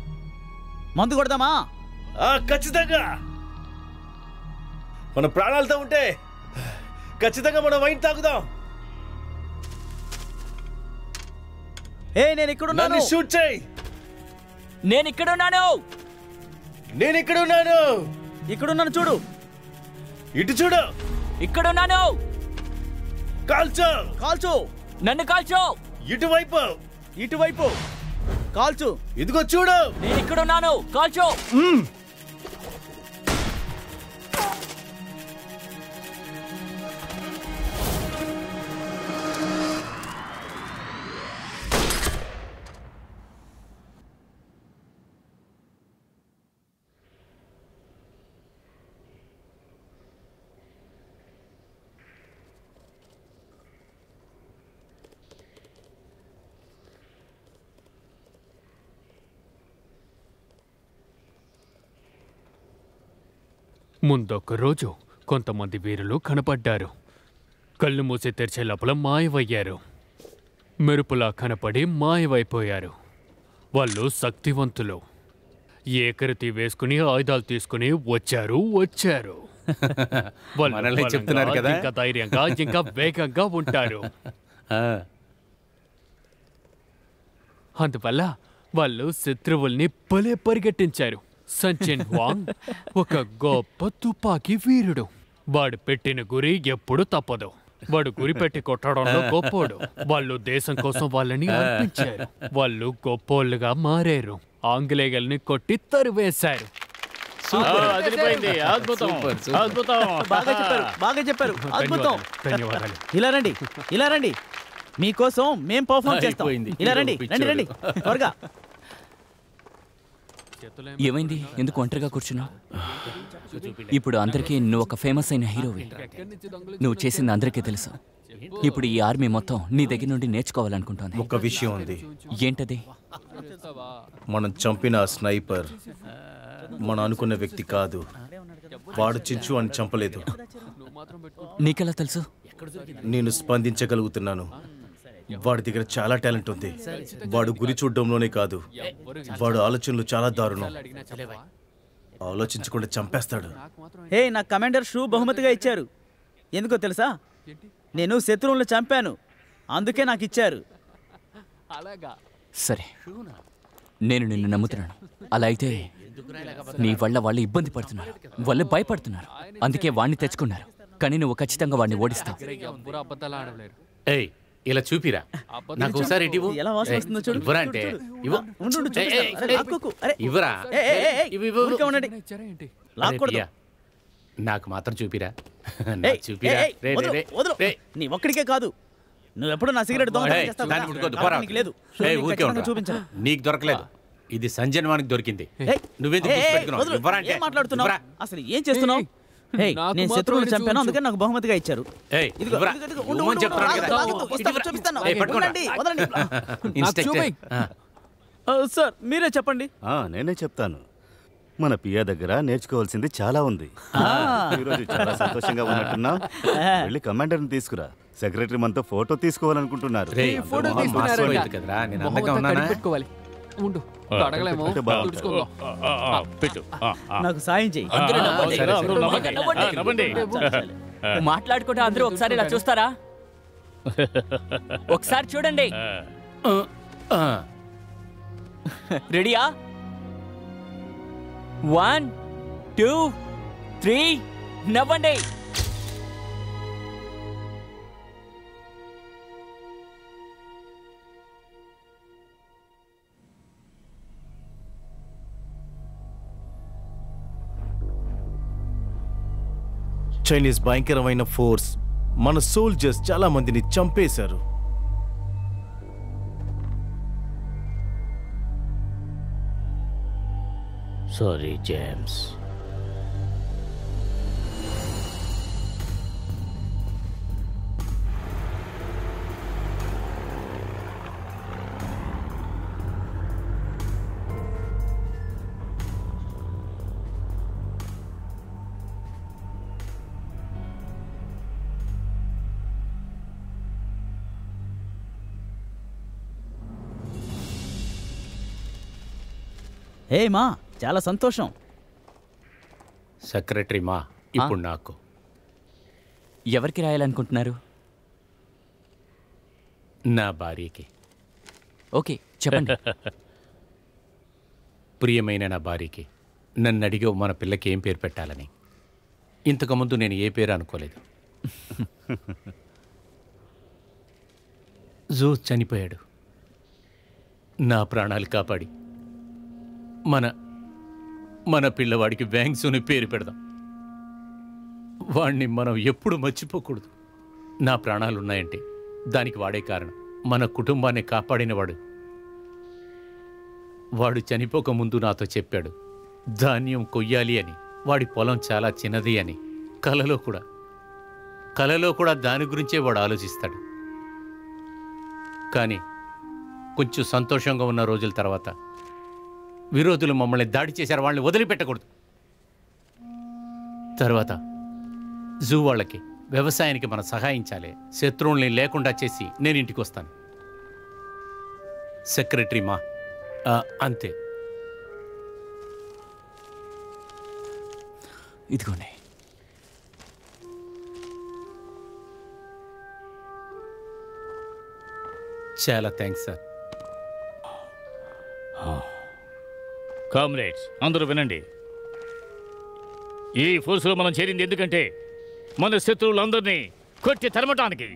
మందు కొడదామా? ఖచ్చితంగా. మన ప్రాణాలతో ఉంటే ఖచ్చితంగా మనం వైన్ తాగుదాం. నేను ఇక్కడున్నాను. షూట్ చేయి. నేను ఇక్కడున్నాను. నేను ఇక్కడున్నాను. ఇక్కడున్నాను, చూడు. ఇటు చూడు. ఇక్కడున్నాను. కాల్చు. కాల్చు. నన్ను కాల్చు. ఇటువైపు. ఇటువైపు కాల్చు. ఇదిగో చూడు. నేను ఇక్కడున్నాను. కాల్చు. ముందొక్క రోజు కొంతమంది వీరులు కనపడ్డారు. కళ్ళు మూసి తెరిచే లోపల మాయమయ్యారు. మెరుపులా కనపడి మాయమైపోయారు. వాళ్ళు శక్తివంతులు. ఏకరతి వేసుకుని ఆయుధాలు తీసుకుని వచ్చారు. వాళ్ళు మనల్ని చెప్తున్నారు బలంగా, కదా. ఇంకా ధైర్యంగా, ఇంకా వేగంగా ఉంటారు. ఆ, అందువల్ల వాళ్ళు శత్రువుల్ని భలే పరిగెట్టించారు. సంచెన్ వాంగ్ ఒక గొప్ప తుపాకీ వీరుడు. వాడు పెట్టిన గురి ఎప్పుడు తప్పదు. వాడు గురి పెట్టి కొట్టడంలో గొప్పోడు. వాళ్ళు దేశం కోసం వాళ్ళని అర్పించారు. వాళ్ళు గొప్పోళ్ళుగా మారారు. ఆంగ్లేయుల్ని కొట్టి తరివేశారు. అదిరిపోయింది. అద్భుతం, అద్భుతం. బాగా చెప్పారు అద్భుతం. ధన్యవాదాలు. ఇలా రండి మీకోసం మేం పర్ఫార్మ్ చేస్తాం. అయిపోయింది. ఇలా రండి త్వరగా. ఏమైంది? ఎందుకు ఒంటరిగా కూర్చున్నావు? ఇప్పుడు అందరికీ నువ్వు ఒక ఫేమస్ అయిన హీరోవి. నువ్వు చేసింది అందరికీ తెలుసు. ఇప్పుడు ఈ ఆర్మీ మొత్తం నీ దగ్గర నుండి నేర్చుకోవాలనుకుంటోంది. ఒక విషయం ఉంది. ఏంటది? మనం చంపిన ఆ స్నైపర్ మనం అనుకున్న వ్యక్తి కాదు. వాడు చించు అని చంపలేదు. నీకెలా తెలుసు? నేను స్పందించగలుగుతున్నాను. వాడి దగ్గర చాలా టాలెంట్ ఉంది. వాడు గురి చూడడంలోనే కాదు, వాడు ఆలోచనలు చాలా దారుణం. ఆలోచించకుండా చంపేస్తాడు. హే, నాకు కమాండర్ షూ బహుమతిగా ఇచ్చారు. ఎందుకో తెలుసా? నేను శత్రువులను చంపాను, అందుకే నాకు ఇచ్చారు. సరే, నేను నిన్ను నమ్ముతున్నాను. అలా అయితే నీ వల్ల వాళ్ళు ఇబ్బంది పడుతున్నారు, వాళ్ళు భయపడుతున్నారు. అందుకే వాణ్ణి తెచ్చుకున్నారు. కానీ నువ్వు ఖచ్చితంగా వాడిని ఓడిస్తావు. ఏయ్, ఇలా చూపిరా. నాకు ఒకసారి ఇటు ఎలా వాసన వస్తుందో చూడు. ఇవ్వరా అంటే ఇవ్వు. ఉండు, ఉండు, ఏయ్, చూపిస్తాను. అరే, ఏయ్, లాక్కోకు. అరే, ఇవ్వరా. ఏయ్, ఇవ్వు. ఊరికే ఉండండి. అరే లాక్కూడదు. ప్రియా, నాకు మాత్రం చూపిరా. ఏయ్, నాకు చూపిరా. ఏయ్, రే, వదలు, రే, వదలు. రే. నీ ఒక్కడికే కాదు, నువ్వు ఎప్పుడు నా సిగరెట్ దొంగతనం ఏయ్, చేస్తావు దాన్ని కదా. ముట్టుకోవద్దు, కాబట్టి పోరా. నీకు లేదు. ఏయ్, నీకు ఊరికే ఖచ్చితంగా ఉండరా. చూపించను. నీకు దొరకలేదు. ఇది సంజన్వానికి దొరికింది. ఏయ్, నువ్వెందుకు ఏయ్, గుర్తుపెట్టుకున్నావు? వదలు. ఇవ్వరా అంటే ఏం మాట్లాడుతున్నావు? ఇవ్వరా. అసలు ఏం చేస్తున్నావు? ఏయ్, నాకు నేను మాత్రం శత్రువులు ఇది చంపాను, చూపించు. అందుకే నాకు బహుమతిగా ఇచ్చారు. ఏయ్, ఇదిగో, ఇవ్వరా. ఇదిగో, ఇదిగో, ఉండు, ఇవ్వమని ఉండు, చెప్తున్నాను ఉండు, కదా. రాగొద్దు, వస్తాను, ఇవ్వరా. చూపిస్తాను. ఏయ్, పట్టుకోరా. ఉండండి, వదలండి. ఇన్స్ట్రక్టర్. చూపించు. ఆ. సార్, మీరే చెప్పండి. నేనే చెప్తాను. మన పియా దగ్గర నేర్చుకోవాల్సింది చాలా ఉంది. ఈరోజు చాలా సంతోషంగా ఉన్నట్టున్నావు. వెళ్ళి కమాండర్ని తీసుకురా. సెక్రటరీ మనతో ఫోటో తీసుకోవాలనుకుంటున్నారు. రేయ్, అందరూ ఫోటో మొహం తీసుకున్నారంట. మార్చుకోలేదు కదరా, నేను మొహం అందంగా అంతా ఉన్నానా? కడిగిపెట్టుకోవాలి. ఉండు, అడగలేము. పెట్టుకుంటే బాగుంటుంది. తుడుచుకుందాం. పెట్టు. నాకు సాయం చెయ్యి. అందరూ నవ్వండి. సరే, సరే. అందరూ నవ్వండి. నవ్వండి. చాలు, చాలు. మాట్లాడుకుంటే అందరూ ఒకసారి ఇలా చూస్తారా? ఒకసారి చూడండి. ఆ. రెడీయా? 1 2 3 నవ్వండి. చైనీస్ భయంకరమైన ఫోర్స్ మన సోల్జర్స్ చాలా మందిని చంపేశారు. Sorry James. హే మా, చాలా సంతోషం. సెక్రటరీ మా, ఇప్పుడు నాకు ఎవరికి రాయాలనుకుంటున్నారు? నా భార్యకి. ఓకే, చెప్పండి. ప్రియమైన నా భార్యకి. నన్ను అడిగావు మన పిల్లకి ఏం పేరు పెట్టాలని. ఇంతకుముందు నేను ఏ పేరు అనుకోలేదు. జో చనిపోయాడు. నా ప్రాణాలు కాపాడి మన పిల్లవాడికి వ్యాంగ్సూని పేరు పెడదాం. వాణ్ణి మనం ఎప్పుడు మర్చిపోకూడదు. నా ప్రాణాలు ఉన్నాయంటే దానికి వాడే కారణం. మన కుటుంబాన్ని కాపాడినవాడు. వాడు చనిపోకముందు నాతో చెప్పాడు ధాన్యం కొయ్యాలి అని. వాడి పొలం చాలా చిన్నది అని. కలలో కూడా దాని గురించే వాడు ఆలోచిస్తాడు. కానీ కొంచెం సంతోషంగా ఉన్న రోజుల తర్వాత విరోధులు మమ్మల్ని దాడి చేశారు. వాళ్ళని వదిలిపెట్టకూడదు. తర్వాత జూ వాళ్ళకి వ్యవసాయానికి మనం సహాయించాలి. శత్రువుల్ని లేకుండా చేసి నేను ఇంటికి వస్తాను. సెక్రటరీ మా అంతే. ఇదిగోండి. చాలా థ్యాంక్స్ సార్. కామ్రేడ్స్ అందరూ వినండి. ఈ ఫోర్సులో మనం చేరింది ఎందుకంటే మన శత్రువులందరినీ కొట్టి తరమటానికి.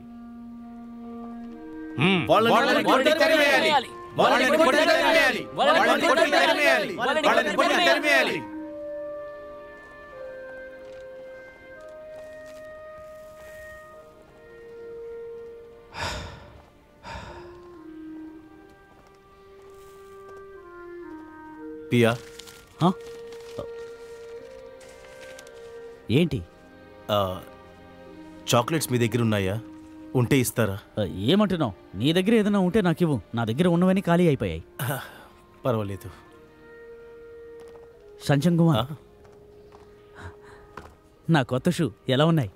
పియా, ఏంటి? చాక్లెట్స్ మీ దగ్గర ఉన్నాయా? ఉంటే ఇస్తారా? ఏమంటున్నావు? నీ దగ్గర ఏదైనా ఉంటే నాకు ఇవ్వు. నా దగ్గర ఉన్నవన్నీ ఖాళీ అయిపోయాయి. పర్వాలేదు. సంచంగుమా, నా కొత్త షూ ఎలా ఉన్నాయి?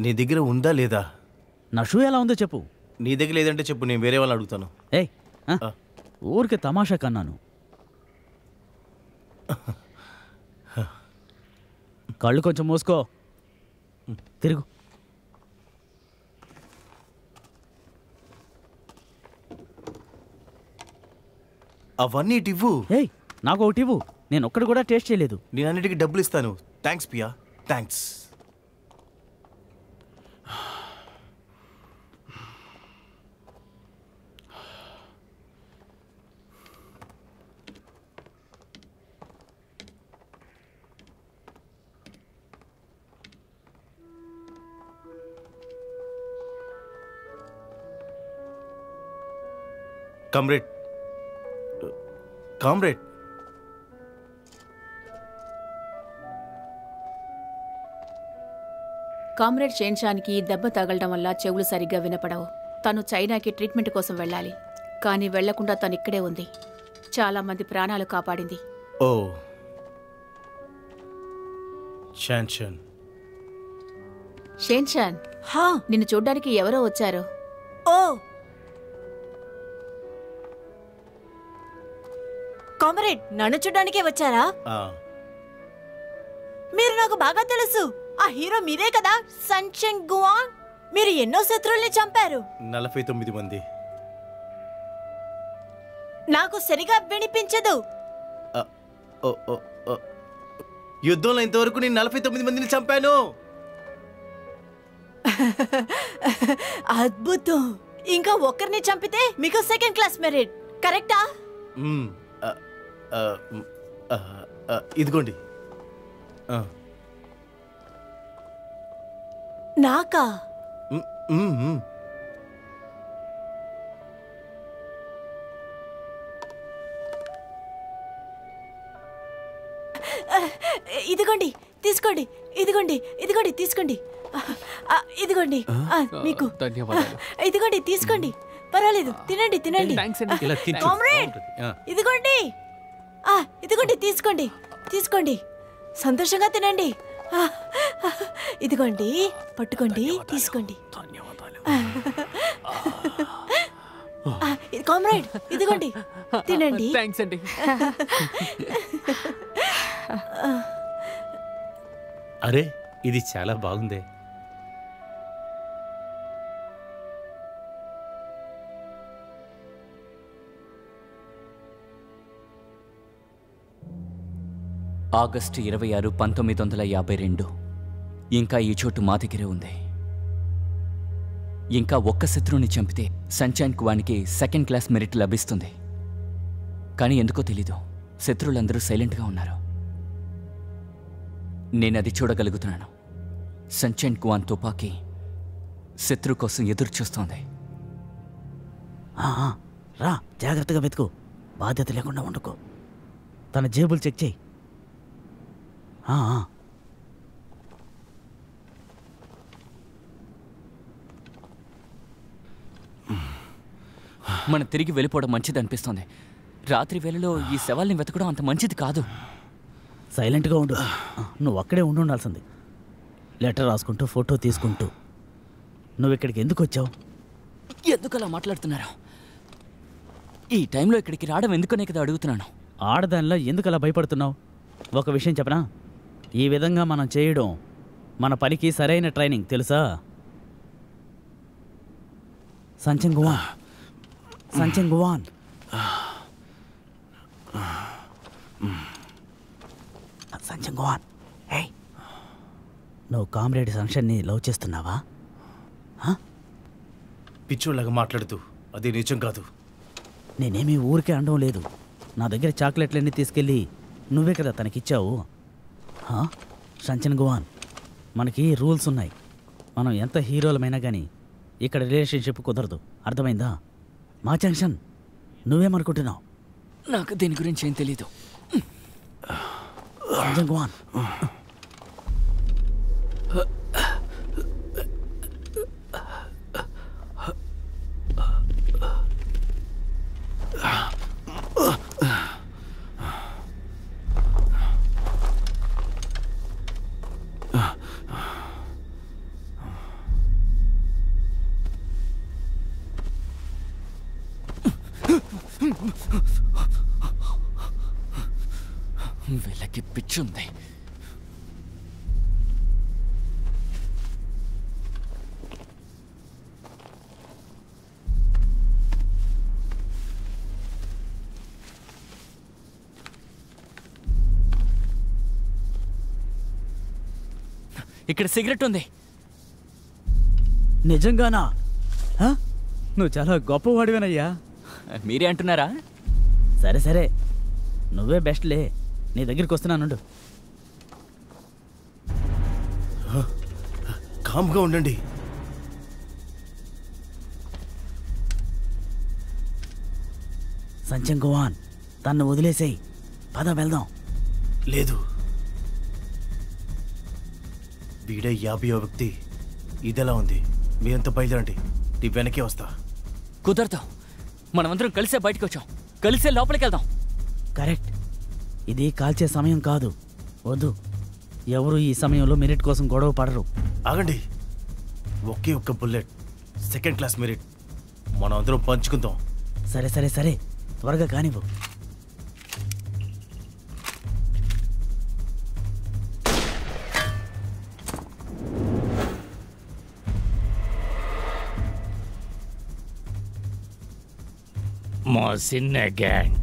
నీ దగ్గర ఉందా లేదా? నా షూ ఎలా ఉందో చెప్పు. నీ దగ్గర లేదంటే చెప్పు, నేను వేరే వాళ్ళని అడుగుతాను. ఏయ్, ఊరికే తమాషా కన్నాను. కళ్ళు కొంచెం మూసుకో. తిరుగు. అవన్నీ ఇటు ఇవ్వు. ఏయ్, నాకు ఒకటి ఇవ్వు. నేను ఒక్కడు కూడా టేస్ట్ చేయలేదు. నేను అన్నిటికీ డబ్బులు ఇస్తాను. Thanks Pia, thanks. Comrade, comrade, comrade షేన్షాన్కి దెబ్బ తగలడం వల్ల చెవులు సరిగ్గా వినపడవు. తను చైనాకి ట్రీట్మెంట్ కోసం వెళ్ళాలి, కానీ వెళ్లకుండా తను ఇక్కడే ఉంది. చాలా మంది ప్రాణాలు కాపాడింది. ఓ షాన్షన్. షేన్షాన్, హా, నిన్ను చూడ్డానికి ఎవరో వచ్చారు. ఓ కామ్రేడ్, నన్ను చూడ్డానికే వచ్చారా? మీరు నాకు బాగా తెలుసు. ఆ హీరో మీరే కదా, సంచెన్ గువాంగ్. మీరు ఎన్నో శత్రువుల్ని చంపారు. 49 మంది. నాకు సరిగా వినిపించదు. యుద్ధంలో ఇంతవరకు నేను 49 మందిని చంపాను. అద్భుతం. ఇంకా ఒక్కరిని చంపితే మీకు సెకండ్ క్లాస్ మెరిట్, కరెక్టా? ఇదిగోండి. నాకా? ఇదిగోండి, తీసుకోండి. ఇదిగోండి, ఇదిగోండి, తీసుకోండి. ఇదిగోండి మీకు. ధన్యవాదాలు. ఇదిగోండి, తీసుకోండి. పర్వాలేదు, తినండి, తినండి. కామ్రేడ్, ఇదిగోండి. ఇదిగోండి, తీసుకోండి, తీసుకోండి. సంతోషంగా తినండి. ఇదిగోండి, పట్టుకోండి, తీసుకోండి. కామ్రేడ్, ఇదిగోండి, తినండి. థ్యాంక్స్ అండి. అరే, ఇది చాలా బాగుందే. ఆగస్టు 26, 1952. ఇంకా ఈ చోటు మా దగ్గరే ఉంది. ఇంకా ఒక్క శత్రువుని చంపితే సంచాన్కు వానికి సెకండ్ క్లాస్ మెరిట్ లభిస్తుంది. కానీ ఎందుకో తెలీదు, శత్రువులందరూ సైలెంట్గా ఉన్నారు. నేనది చూడగలుగుతున్నాను. సంచాన్ కువాన్ తుపాకీ శత్రు కోసం ఎదురు చూస్తోంది. రా, జాగ్రత్తగా వెతుకు. బాధ్యత లేకుండా వండుకో. తన జేబులు చెక్ చేయి. మనం తిరిగి వెళ్ళిపోవడం మంచిది అనిపిస్తోంది. రాత్రి వేళలో ఈ శవాల్ని వెతకడం అంత మంచిది కాదు. సైలెంట్గా ఉండు. నువ్వు అక్కడే ఉండాల్సింది. లెటర్ రాసుకుంటూ ఫోటో తీసుకుంటూ. నువ్వు ఇక్కడికి ఎందుకు వచ్చావు? ఎందుకు అలా మాట్లాడుతున్నారు? ఈ టైంలో ఇక్కడికి రావడం ఎందుకనే కదా అడుగుతున్నాను. ఆడదానిలో ఎందుకు అలా భయపడుతున్నావు? ఒక విషయం చెప్పనా, ఈ విధంగా మనం చేయడం మన పనికి సరైన ట్రైనింగ్, తెలుసా? సంచన్ గువాన్, సంచన్ గువాన్. సంచన్ గువాన్, హే, నువ్వు కామ్రేడ్ సంక్షన్ని లవ్ చేస్తున్నావా? పిచ్చోళ్ళగా మాట్లాడుతూ, అది నిజం కాదు. నేనేమీ ఊరికే అనడం లేదు. నా దగ్గర చాక్లెట్లన్నీ తీసుకెళ్ళి నువ్వే కదా తనకిచ్చావు. సంచన్ గువాన్, మనకి రూల్స్ ఉన్నాయి. మనం ఎంత హీరోలమైనా కానీ ఇక్కడ రిలేషన్షిప్ కుదరదు, అర్థమైందా? మా జంక్షన్, నువ్వేమనుకుంటున్నావు? నాకు దీని గురించి ఏం తెలీదు. సంచన్ గువాన్, వీళ్ళకి పిచ్చుంది. ఇక్కడ సిగరెట్ ఉంది. నిజంగానా? నువ్వు చాలా గొప్పవాడివేనయ్యా. మీరే అంటున్నారా? సరే సరే, నువ్వే బెస్ట్లే. నీ దగ్గరికి వస్తున్నానుండు. కామ్గా ఉండండి. సంచన్ గువాన్, తన్ను వదిలేసేయి. పద వెళ్దాం. లేదు, వీడే 50వ వ్యక్తి. ఇదెలా ఉంది? మీ అంత బయలుదేరండి, నీ వెనకే వస్తా. కుదరదు. మనమందరం కలిసే బయటకు వచ్చాం, కలిసే లోపలికి వెళ్దాం. కరెక్ట్. ఇది కాల్చే సమయం కాదు. వద్దు, ఎవరు ఈ సమయంలో మెరిట్ కోసం గొడవ పడరు. ఆగండి. ఒకే ఒక్క బుల్లెట్, సెకండ్ క్లాస్ మెరిట్. మనం అందరం పంచుకుందాం. సరే సరే సరే, త్వరగా కానివ్వు.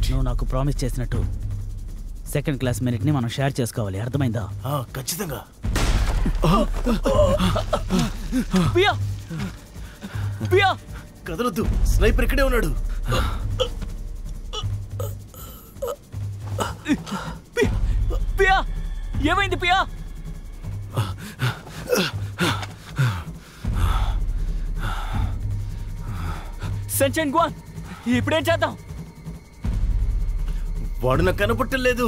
నువ్వు నాకు ప్రామిస్ చేసినట్టు సెకండ్ క్లాస్ మెరిట్ని మనం షేర్ చేసుకోవాలి, అర్థమైందా? ఖచ్చితంగా. కదలొద్దు, స్నైపర్ ఇక్కడే ఉన్నాడు. ఏమైంది పియా? సంచన్ గువాన్, ఇప్పుడేం చేద్దాం? వాడు నాకు కనపట్టలేదు.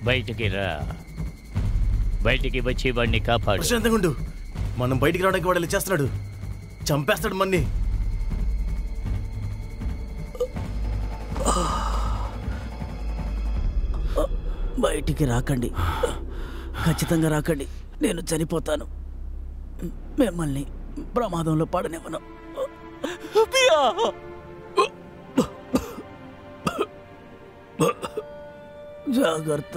బయటికి రా, బయటికి వచ్చి వాడిని కాపాడు. ప్రశాంతంగా ఉండు. మనం బయటికి రావడానికి వాడు చేస్తున్నాడు, చంపేస్తాడు మన్ని. బయటికి రాకండి, ఖచ్చితంగా రాకండి. నేను చనిపోతాను, మిమ్మల్ని ప్రమాదంలో పడనివ్వను. జాగ్రత్త.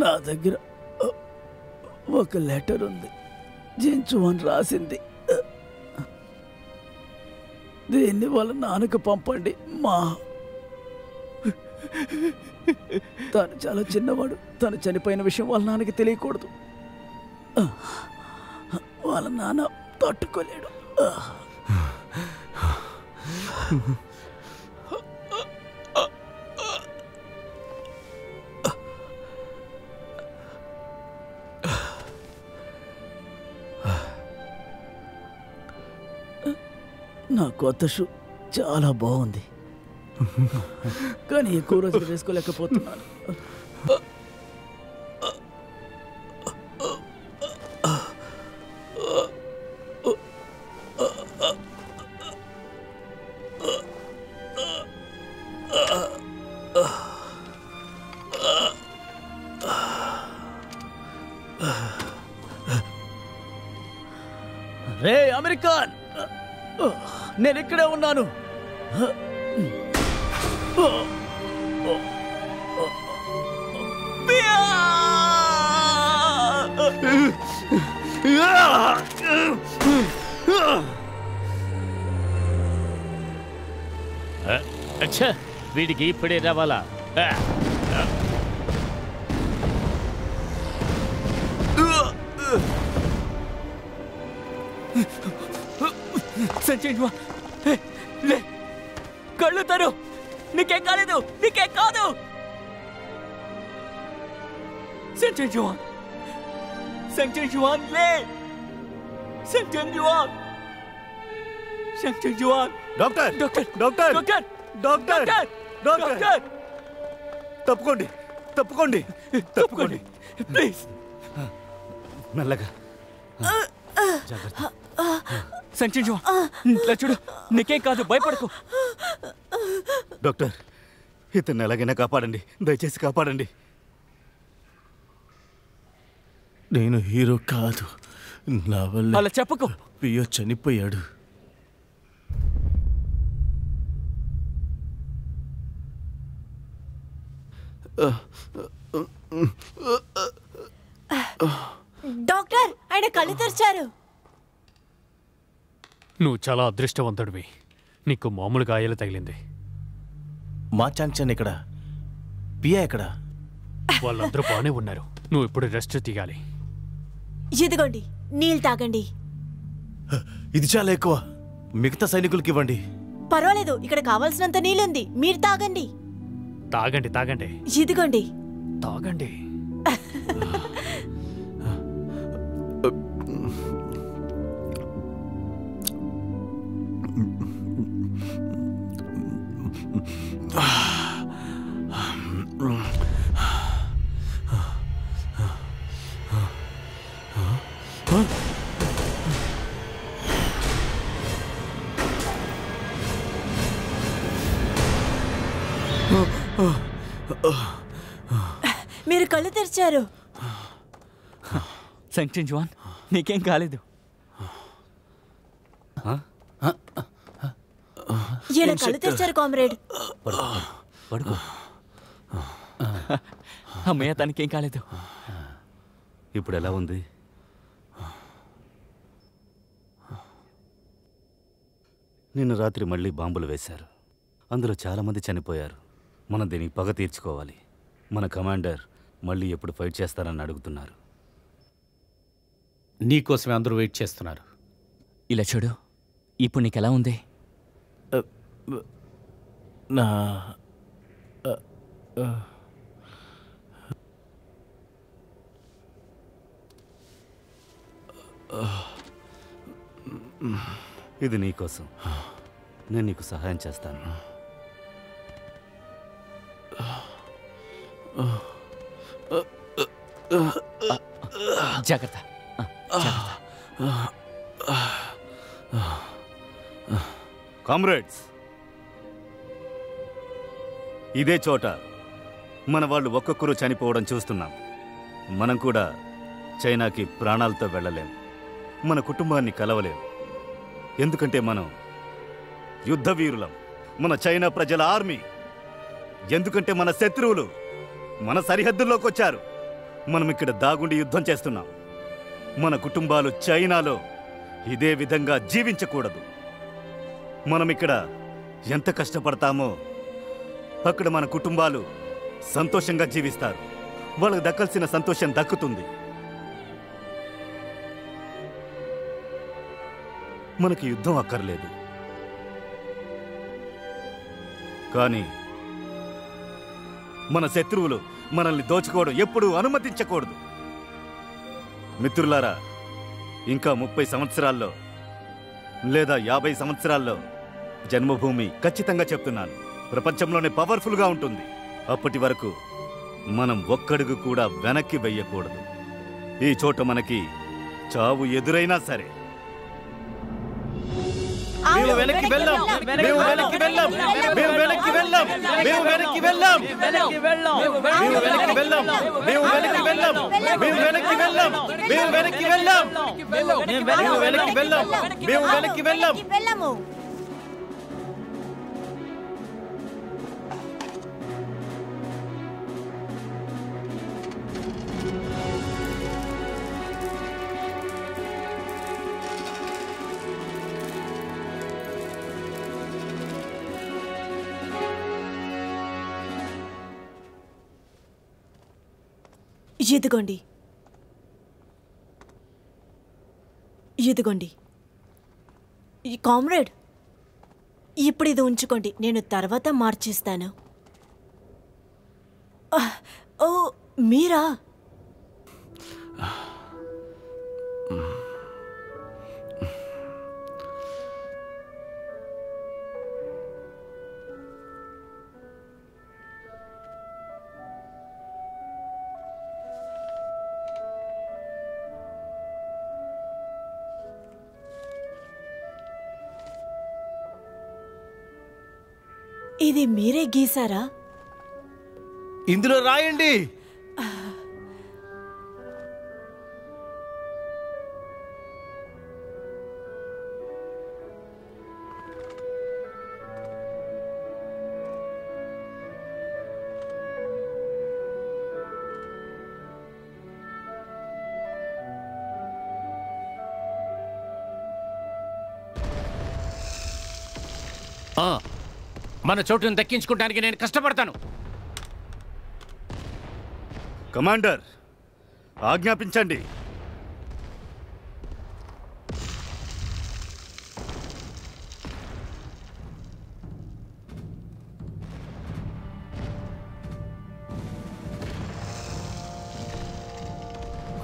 నా దగ్గర ఒక లెటర్ ఉంది, జించువన్ రాసింది. దీన్ని వాళ్ళ నాన్నకు పంపండి. తను చాలా చిన్నవాడు, తను చనిపోయిన విషయం వాళ్ళ నాన్నకి తెలియకూడదు. వాళ్ళ నాన్న తట్టుకోలేడు. నా కొత్త షూ చాలా బాగుంది, కానీ ఎక్కువ రోజులు వేసుకోలేకపోతున్నాను. ఖాన్, నేను ఇక్కడే ఉన్నాను. అచ్చా, వీడికి ఇప్పుడే రావాలా? సంజయ్ లే, కళ్ళు తరు. నీకేం కాలేదు, నీకేం కాదు. సంజయ్ జవాన్, సంజయ్ జవాన్ లే, సంజయ్ జవాన్, సంజయ్ జవాన్. Doctor doctor doctor doctor doctor doctor doctor, తప్పుకోండి తప్పుకోండి తప్పుకోండి ప్లీజ్. మెల్లగా. సంజయ్ జవాన్, ఇట్లా చూడు, నీకేం కాదు, భయపడకు. డాక్టర్, ఇతన్ని ఎలాగైనా కాపాడండి, దయచేసి కాపాడండి. నేను హీరో కాదు, నా వల్ల అలా చెప్పకు. పియో చనిపోయాడు. డాక్టర్, ఆయన కళ్ళు తెరిచారు. నువ్వు చాలా అదృష్టవంతుడివి. నీకు మామూలు గాయాలు తగిలింది. మా చాంచన్ ఎక్కడ? పియా ఎక్కడ? వాళ్ళందరూ బాగానే ఉన్నారు. నువ్వు ఇప్పుడు రెస్ట్ తీయాలి. ఇదిగోండి, నీళ్ళు తాగండి. ఇది చాలా ఎక్కువ, మిగతా సైనికులకి ఇవ్వండి. పర్వాలేదు, ఇక్కడ కావాల్సినంత నీళ్ళుంది, మీరు తాగండి. తాగండి తాగండి ఇదిగోండి. తాగండి. మీరు కళ్ళు తెరిచారు. సంజయ్ జవాన్, నీకేం కాలేదు. ఈయన కళ్ళు తెరిచారు కామ్రేడ్. పడుకో. అమ్మయ్య, తనకేం కాలేదు. ఇప్పుడు ఎలా ఉంది? నిన్న రాత్రి మళ్ళీ బాంబులు వేశారు. అందులో చాలామంది చనిపోయారు. మనం దీనికి పగ తీర్చుకోవాలి. మన కమాండర్ మళ్ళీ ఎప్పుడు ఫైట్ చేస్తారని అడుగుతున్నారు. నీకోసమే అందరూ వెయిట్ చేస్తున్నారు. ఇలా చూడు, ఇప్పుడు నీకెలా ఉంది? నా ఇది నీకోసం. నేను నీకు సహాయం చేస్తాను. జాగ్రత్త, జాగ్రత్త. కామ్రేడ్స్, ఇదే చోట మన వాళ్ళు ఒక్కొక్కరు చనిపోవడం చూస్తున్నాం. మనం కూడా చైనాకి ప్రాణాలతో వెళ్ళలేం, మన కుటుంబాన్ని కలవలేం. ఎందుకంటే మనం యుద్ధ వీరులం, మన చైనా ప్రజల ఆర్మీ. ఎందుకంటే మన శత్రువులు మన సరిహద్దుల్లోకి వచ్చారు. మనం ఇక్కడ దాగుండి యుద్ధం చేస్తున్నాం. మన కుటుంబాలు చైనాలో ఇదే విధంగా జీవించకూడదు. మనం ఇక్కడ ఎంత కష్టపడతామో అక్కడ మన కుటుంబాలు సంతోషంగా జీవిస్తారు. వాళ్ళకు దక్కాల్సిన సంతోషం దక్కుతుంది. మనకి యుద్ధం అక్కర్లేదు, కానీ మన శత్రువులు మనల్ని దోచుకోవడం ఎప్పుడూ అనుమతించకూడదు. మిత్రులారా, ఇంకా 30 సంవత్సరాల్లో లేదా 50 సంవత్సరాల్లో జన్మభూమి ఖచ్చితంగా చెప్తున్నాను ప్రపంచంలోనే పవర్ఫుల్గా ఉంటుంది. అప్పటి వరకు మనం ఒక్కడుగు కూడా వెనక్కి వెయ్యకూడదు. ఈ చోట మనకి చావు ఎదురైనా సరే మేము వెనక్కి వెళ్ళాం, మేము వెనక్కి వెళ్ళాం, మేము వెనక్కి వెళ్ళాం. వెళ్ళాం మేము వెనక్కి వెళ్ళాం మేము వెనక్కి వెళ్ళాం మేము వెనక్కి వెళ్ళాం మేము వెనక్కి వెళ్ళాం మేము వెనక్కి వెళ్ళాం మేము వెనక్కి వెళ్ళాం మేము వెనక్కి వెళ్ళాం వెళ్ళము. ఇదిగోండి ఇదిగోండి ఈ కామ్రేడ్, ఇప్పుడు ఇది ఉంచుకోండి, నేను తర్వాత మార్చేస్తాను. ఓ మీరా? ఇది మీరే గీసారా? ఇందులో రాయండి. మన చోటును దక్కించుకోవడానికి నేను కష్టపడతాను. కమాండర్, ఆజ్ఞాపించండి.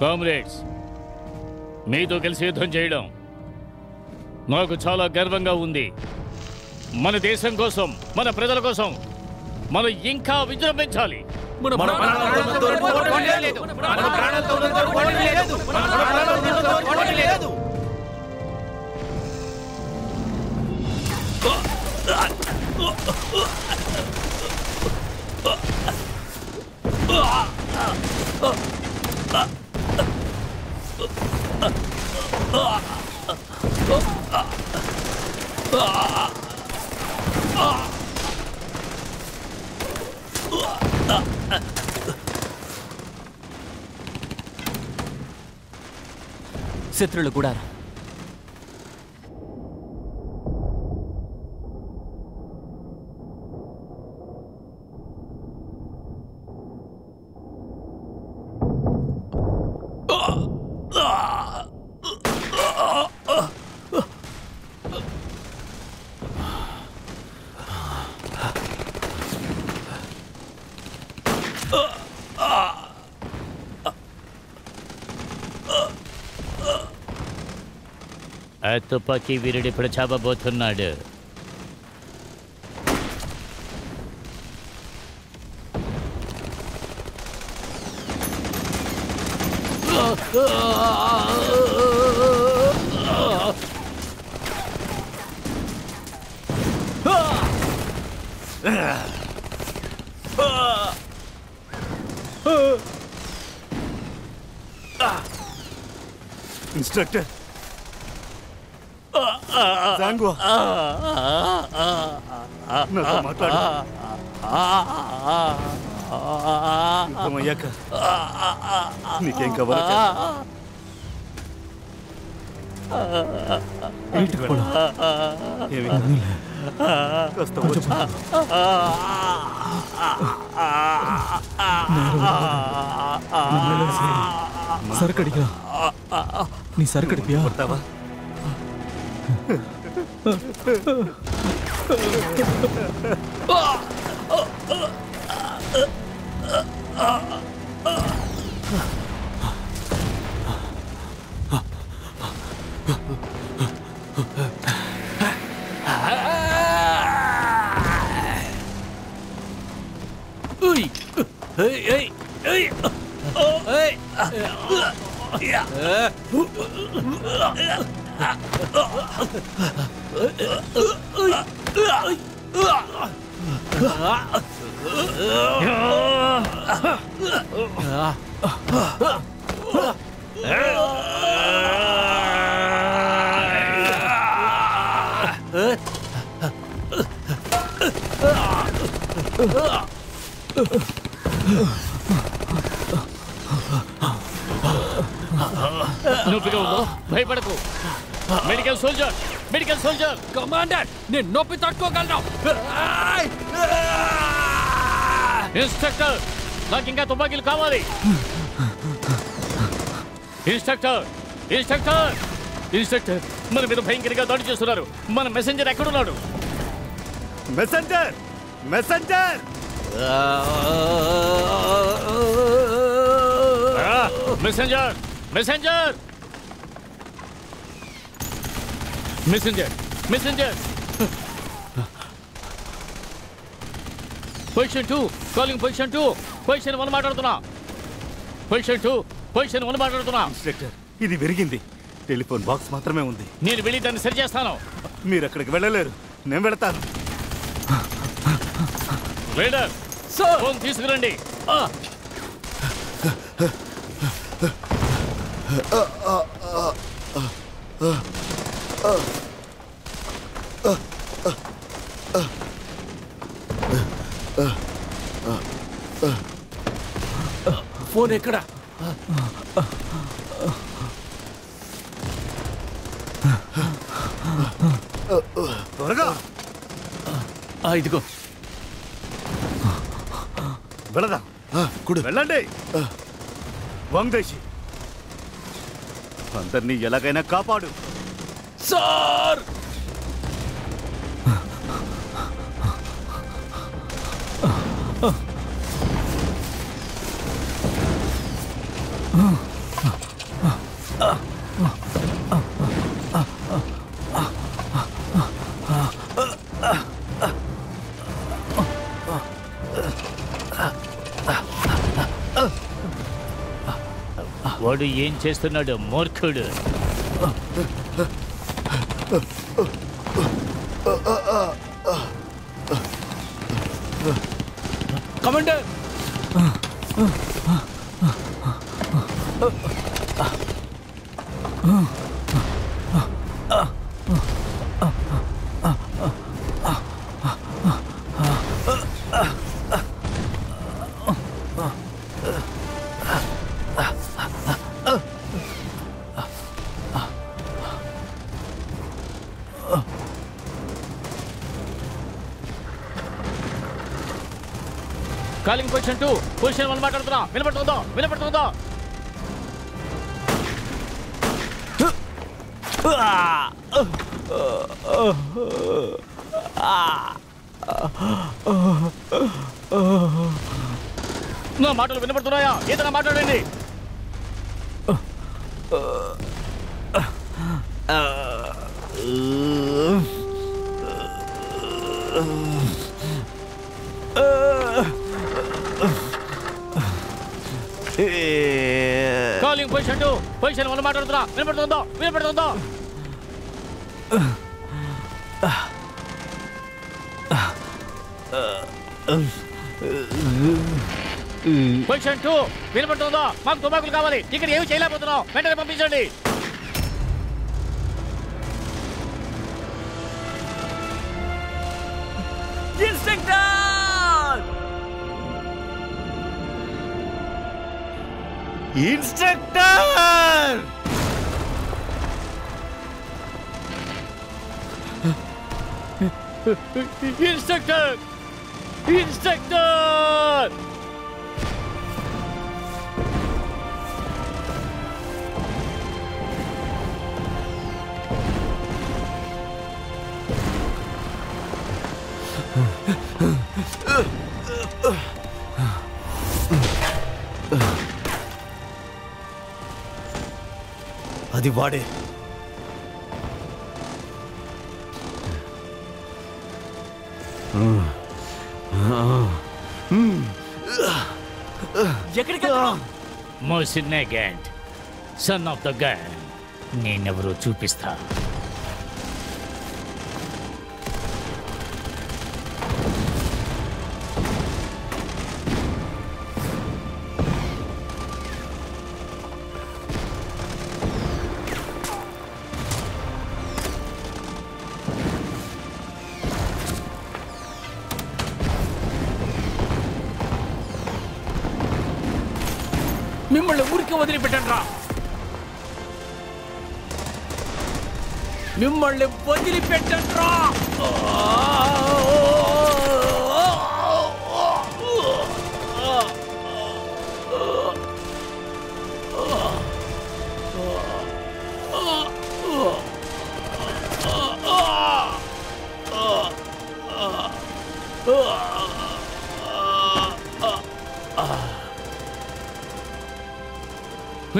కామ్రేడ్స్, మీతో కలిసి యుద్ధం చేయడం నాకు చాలా గర్వంగా ఉంది. మన దేశం కోసం, మన ప్రజల కోసం మనం ఇంకా విజృంభించాలి. శత్రువుల గుడారం. తుపాకీ వీరుడి ఇప్పుడు చావబోతున్నాడు. ఇన్స్ట్రక్టర్ జాంగో, నాతో మాట్లాడు. యుద్ధమయ్యాక నీకేం కావాలి? కాస్త సరుకడిగా నీ సరుకడిపియా కొడతావా? నొప్పిగా ఉందో భయపడకు. Medical soldier, medical soldier. Commander, నేను నొప్పి తట్టుకోగలను. ఇన్స్ట్రక్టర్, నాకు ఇంకా తుపాకీలు కావాలి. ఇన్స్ట్రక్టర్, ఇన్స్ట్రక్టర్, ఇన్స్ట్రక్టర్, మన మీద భయంకరంగా దాడి చేస్తున్నారు. మన మెసెంజర్ ఎక్కడున్నాడు? Messenger, messenger! Messenger, messenger, messenger, messenger. Position 2, calling position 2. Position 1 మాట్లాడుతున్నా. పొజిషన్ 2, పొజిషన్ 1 మాట్లాడుతున్నా. ఇన్స్ట్రక్టర్, ఇది విరిగింది. టెలిఫోన్ బాక్స్ మాత్రమే ఉంది. నేను వెళ్ళి దాన్ని సరి చేస్తాను. మీరు అక్కడికి వెళ్ళలేరు, నేను వెళతాను. రైడర్, ఫోన్ తీసుకురండి. ఫోన్ ఎక్కడ? త్వరగా ఇదిగో. వెళదాం. వెళ్ళండి. వంగదేశి, అందరినీ ఎలాగైనా కాపాడు. సార్! వాడు ఏం చేస్తున్నాడు మూర్ఖుడు? కమాండర్! కాలింగ్ పొజిషన్ 2, పొజిషన్ 1 మాట్లాడుతున్నా. వినపడుతుందో? వినపడుతుందో? నా మాటలు వినపడుతున్నాయా? ఏదైనా మాట్లాడండి. కాలింగ్ పొజిషన్ 2, పొజిషన్ 1 మాట్లాడుతున్నా. వినపడుతుందో? వినపడుతుందో? పొజిషన్ 2 వినపడుతుందో? మాకు తుపాకులు కావాలి. ఇక్కడ ఏమి చేయలేకపోతున్నాం. వెంటనే పంపించండి. ఇన్స్ట్రక్టర్! ఇన్స్ట్రక్టర్! ఇన్స్ట్రక్టర్! అది వాడే. ఎక్కడికి? Mosin Nagant, son of the gun. నేనెవరో చూపిస్తా. మిమ్మల్ని ఊరికి వదిలిపెట్టండి రా, మిమ్మల్ని వదిలిపెట్టండి రా.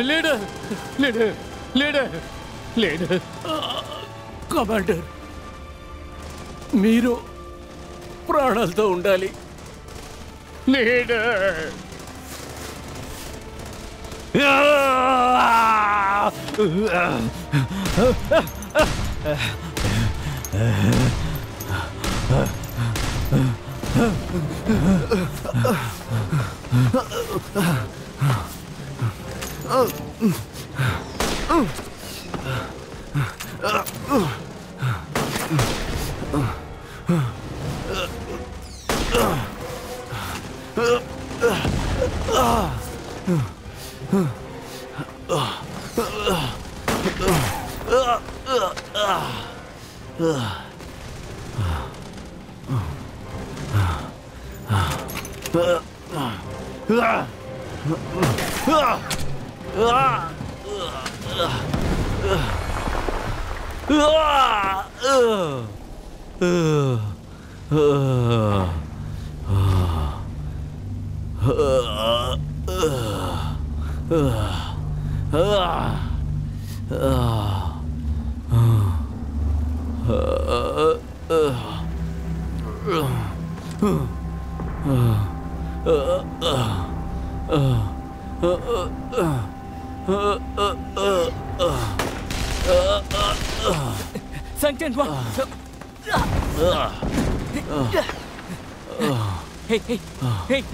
Leader leader leader leader commander, మీరు ప్రాణాలతో ఉండాలి. లీడర్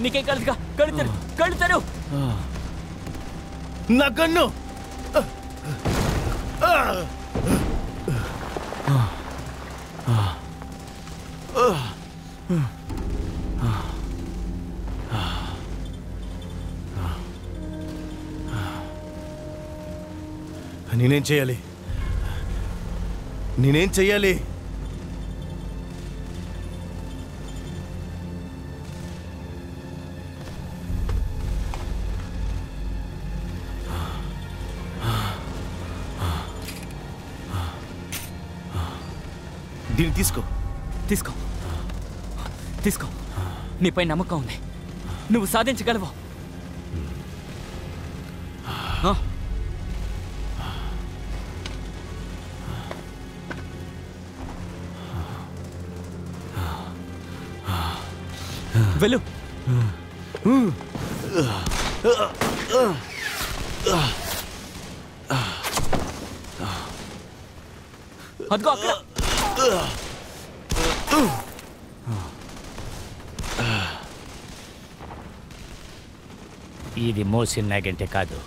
నీకేం కలుసుగా కళ్ళు తెరు. నా కన్ను నేనేం చేయాలి? నేనేం చెయ్యాలి? దీన్ని తీసుకో. తీసుకో తీసుకో. నీపై నమ్మకం ఉంది, నువ్వు సాధించగలవు. వెళ్ళు. అదిగో అక్కడ. ఇది మోసిన నాగంటే కాదు,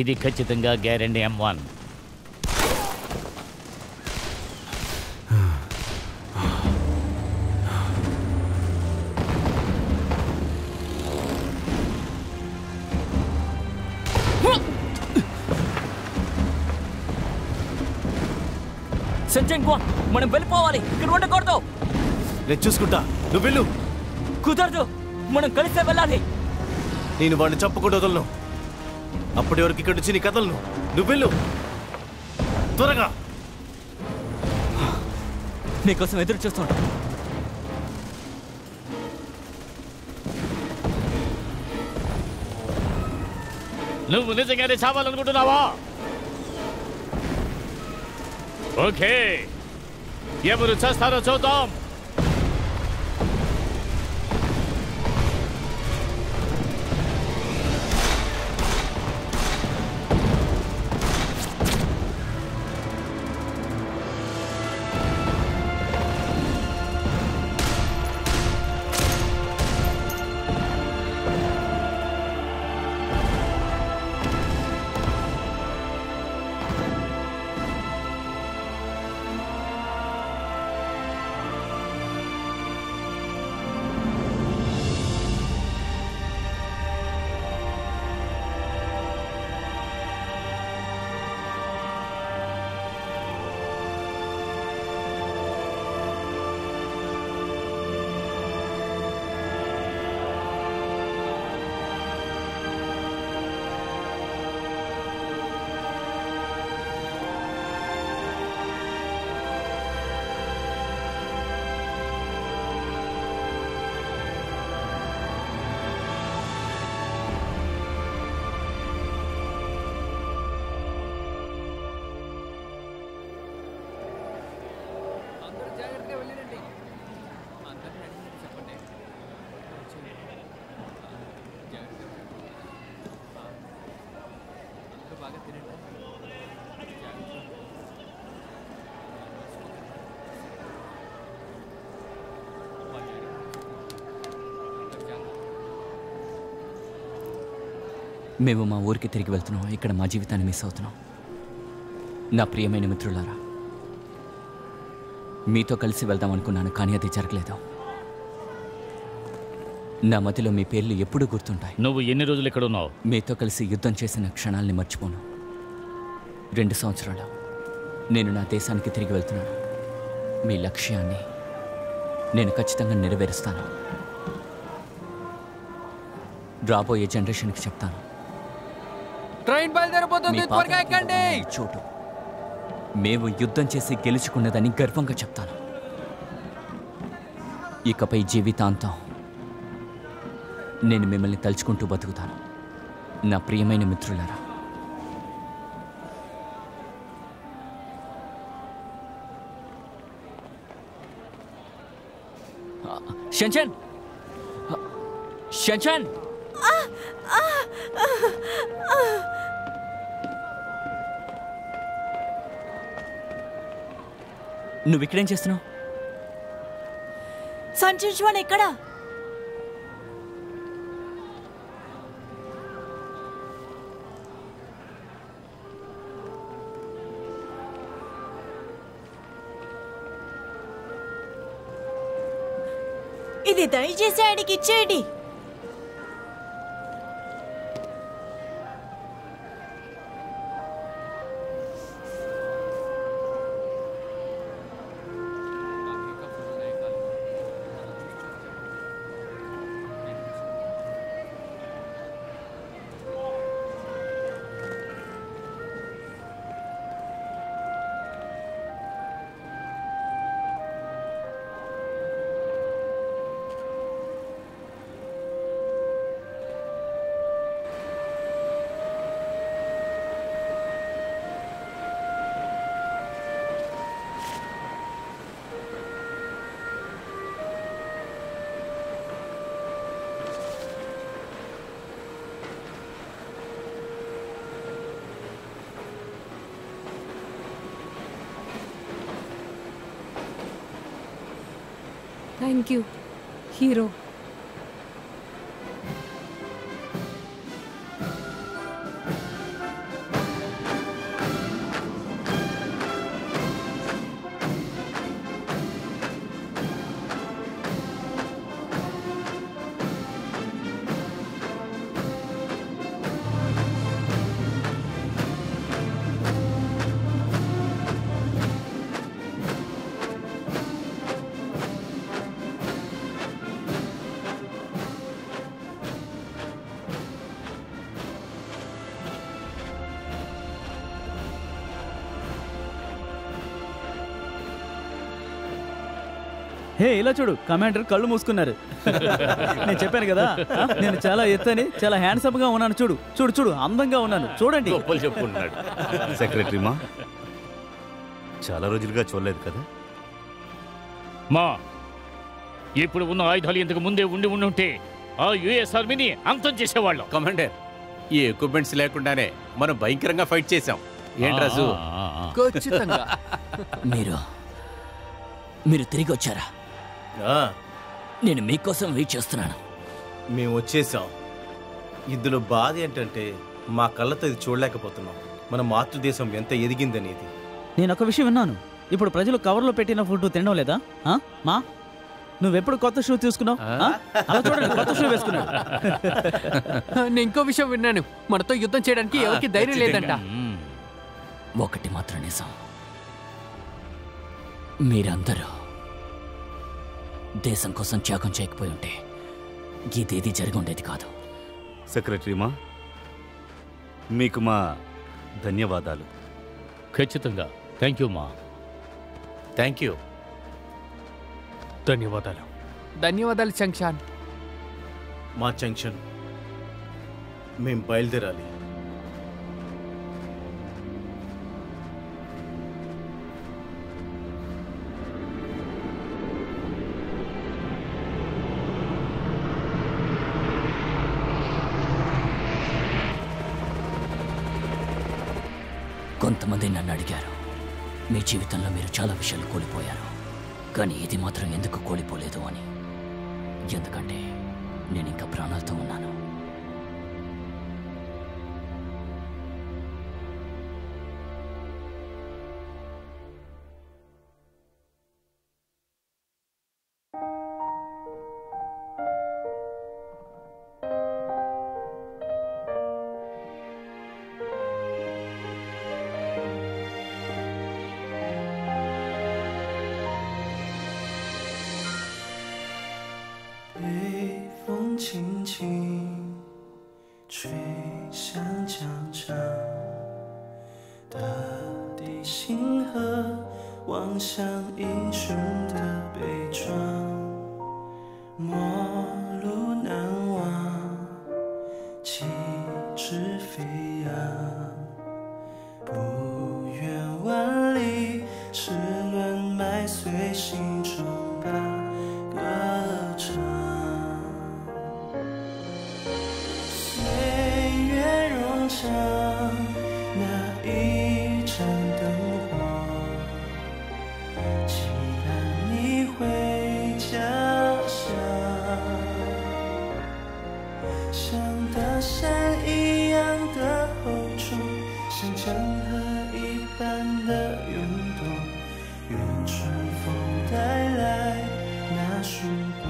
ఇది ఖచ్చితంగా గ్యారెంటీ M1. సంజయ్ గువాన్, మనం వెళ్ళిపోవాలి, ఇక్కడ ఉండకూడదు. నేను చూసుకుంటా, నువ్వు వెళ్ళు. కుదరదు, మనం కలిసే వెళ్ళాలి. నేను వాడిని చంపకుండా వదలను. అప్పటి వరకు ఇక్కడి నుంచి నీ కథలను. నువ్వు వెళ్ళు త్వరగా. నీకోసం ఎదురు చూస్తుంటా. నువ్వు నిజంగానే చావాలనుకుంటున్నావా? ఓకే, ఎవరు చేస్తారో చూద్దాం. మేము మా ఊరికి తిరిగి వెళ్తున్నాం. ఇక్కడ మా జీవితాన్ని మిస్ అవుతున్నాం. నా ప్రియమైన మిత్రులారా, మీతో కలిసి వెళ్దాం అనుకున్నాను, కానీ అది జరగలేదు. నా మధ్యలో మీ పేర్లు ఎప్పుడూ గుర్తుంటాయి. నువ్వు ఎన్ని రోజులు ఇక్కడ ఉన్నావు? మీతో కలిసి యుద్ధం చేసిన క్షణాల్ని మర్చిపోను. 2 సంవత్సరాలు నేను నా దేశానికి తిరిగి వెళ్తున్నాను. మీ లక్ష్యాన్ని నేను ఖచ్చితంగా నెరవేరుస్తాను. రాబోయే జనరేషన్కి చెప్తాను, ట్రైన్ బయలుదేరబోతుంది, త్వరగా ఎక్కండి. చోటు మేము యుద్ధం చేసి గెలుచుకున్నదని గర్వంగా చెప్తాను. ఇకపై జీవితాంతం నేను మిమ్మల్ని తలుచుకుంటూ బతుకుతాను. నా ప్రియమైన మిత్రులారా, షన్షన్ షన్షన్ నువ్వు ఇక్కడేం చేస్తున్నావు? సంచన్ ఎక్కడా? ఇది దయచేసి ఆయనకి ఇచ్చేయండి. Thank you hero. హే, ఇలా చూడు, కమాండర్ కళ్ళు మూసుకున్నారు. నేను చెప్పాను కదా, నేను చాలా ఎత్తని, చాలా హ్యాండ్సమ్ గా ఉన్నాను. చూడు చూడు చూడు, అందంగా ఉన్నాను. చూడండి. చెప్పుకున్నాడు. సెక్రటరీమా, చాలా రోజులుగా చూడలేదు కదా. మా ఇప్పుడు ఉన్న ఆయుధాలు ఇంతకు ముందే ఉండి ఉంటే ఆ యుఎస్ ఆర్మీని అంతం చేసేవాళ్ళం. కమాండర్, ఈ ఎక్విప్మెంట్స్ లేకుండానే మనం భయంకరంగా ఫైట్ చేశాం. ఏంట్రాజు? ఖచ్చితంగా. మీరు తిరిగి వచ్చారా? నేను మీకోసం వెయిట్ చేస్తున్నాను. మేము వచ్చేసాం. ఇందులో బాధ ఏంటంటే మా కళ్ళతో ఇది చూడలేకపోతున్నాం. మన మాతృదేశం ఎంత ఎదిగిందనేది. నేను ఒక విషయం విన్నాను. ఇప్పుడు ప్రజలు కవర్లో పెట్టిన ఫుడ్ తినడం లేదా? మా నువ్వెప్పుడు కొత్త షూ తీసుకున్నావు? చూడండి, కొత్త షూ వేసుకున్నావు. నేను ఇంకో విషయం విన్నాను, మనతో యుద్ధం చేయడానికి ఎవరికి ధైర్యం లేదంట. ఒకటి మాత్రం నిజం, మీరందరూ దేశం కోసం త్యాగం చేయకపోయి ఉంటే ఇదేది జరిగి ఉండేది కాదు. సెక్రటరీమా, మీకు మా ధన్యవాదాలు. ఖచ్చితంగా. థ్యాంక్ యూ మా. Thank you. ధన్యవాదాలు. ధన్యవాదాలు చంక్షాన్. మా జంక్షన్ మేం బయలుదేరాలి. కొంతమంది నన్ను అడిగారు, మీ జీవితంలో మీరు చాలా విషయాలు కోల్పోయారు, కానీ ఇది మాత్రం ఎందుకు కోల్పోలేదు అని. ఎందుకంటే నేను ఇంకా ప్రాణాలతో ఉన్నాను. 吹向江上，大地星河望向英雄的悲壮，末路难忘，旗帜飞扬，不远万里，齿轮埋碎心中吧歌唱。岁月冗长，那一盏灯火，期盼你回家乡，像大山一样的厚重，像江河一般的涌动，愿春风带来那曙光。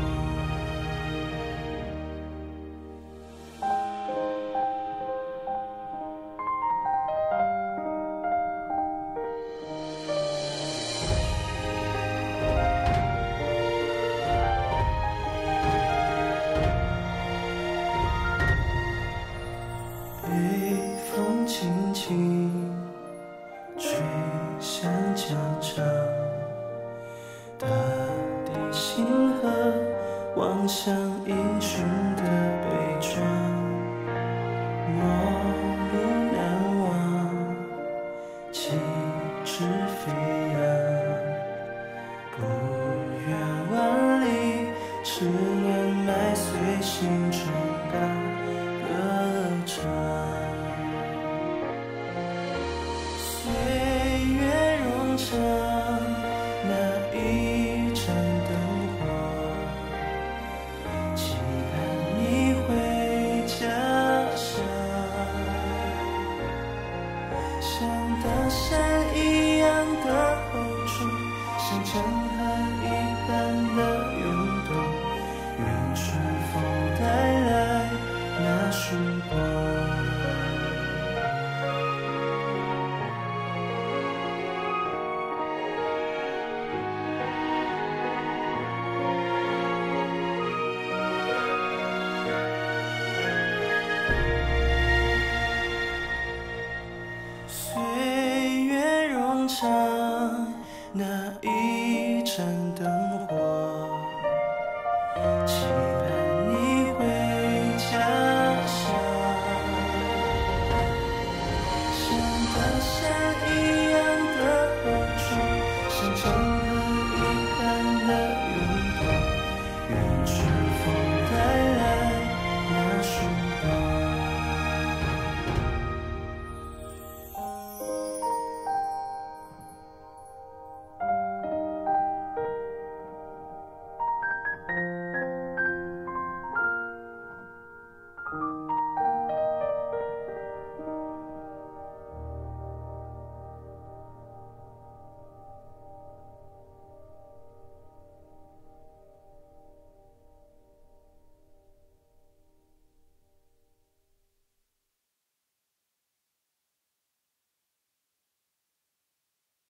北风轻轻吹向江上，大地星河望向英雄的悲壮，末路难忘，旗帜飞扬，不远万里，齿轮埋碎心中吧歌唱。岁月冗长，那一盏灯火，期盼你回家乡，像大山一样的厚重，像江河一般的涌动，愿春风带来那曙光。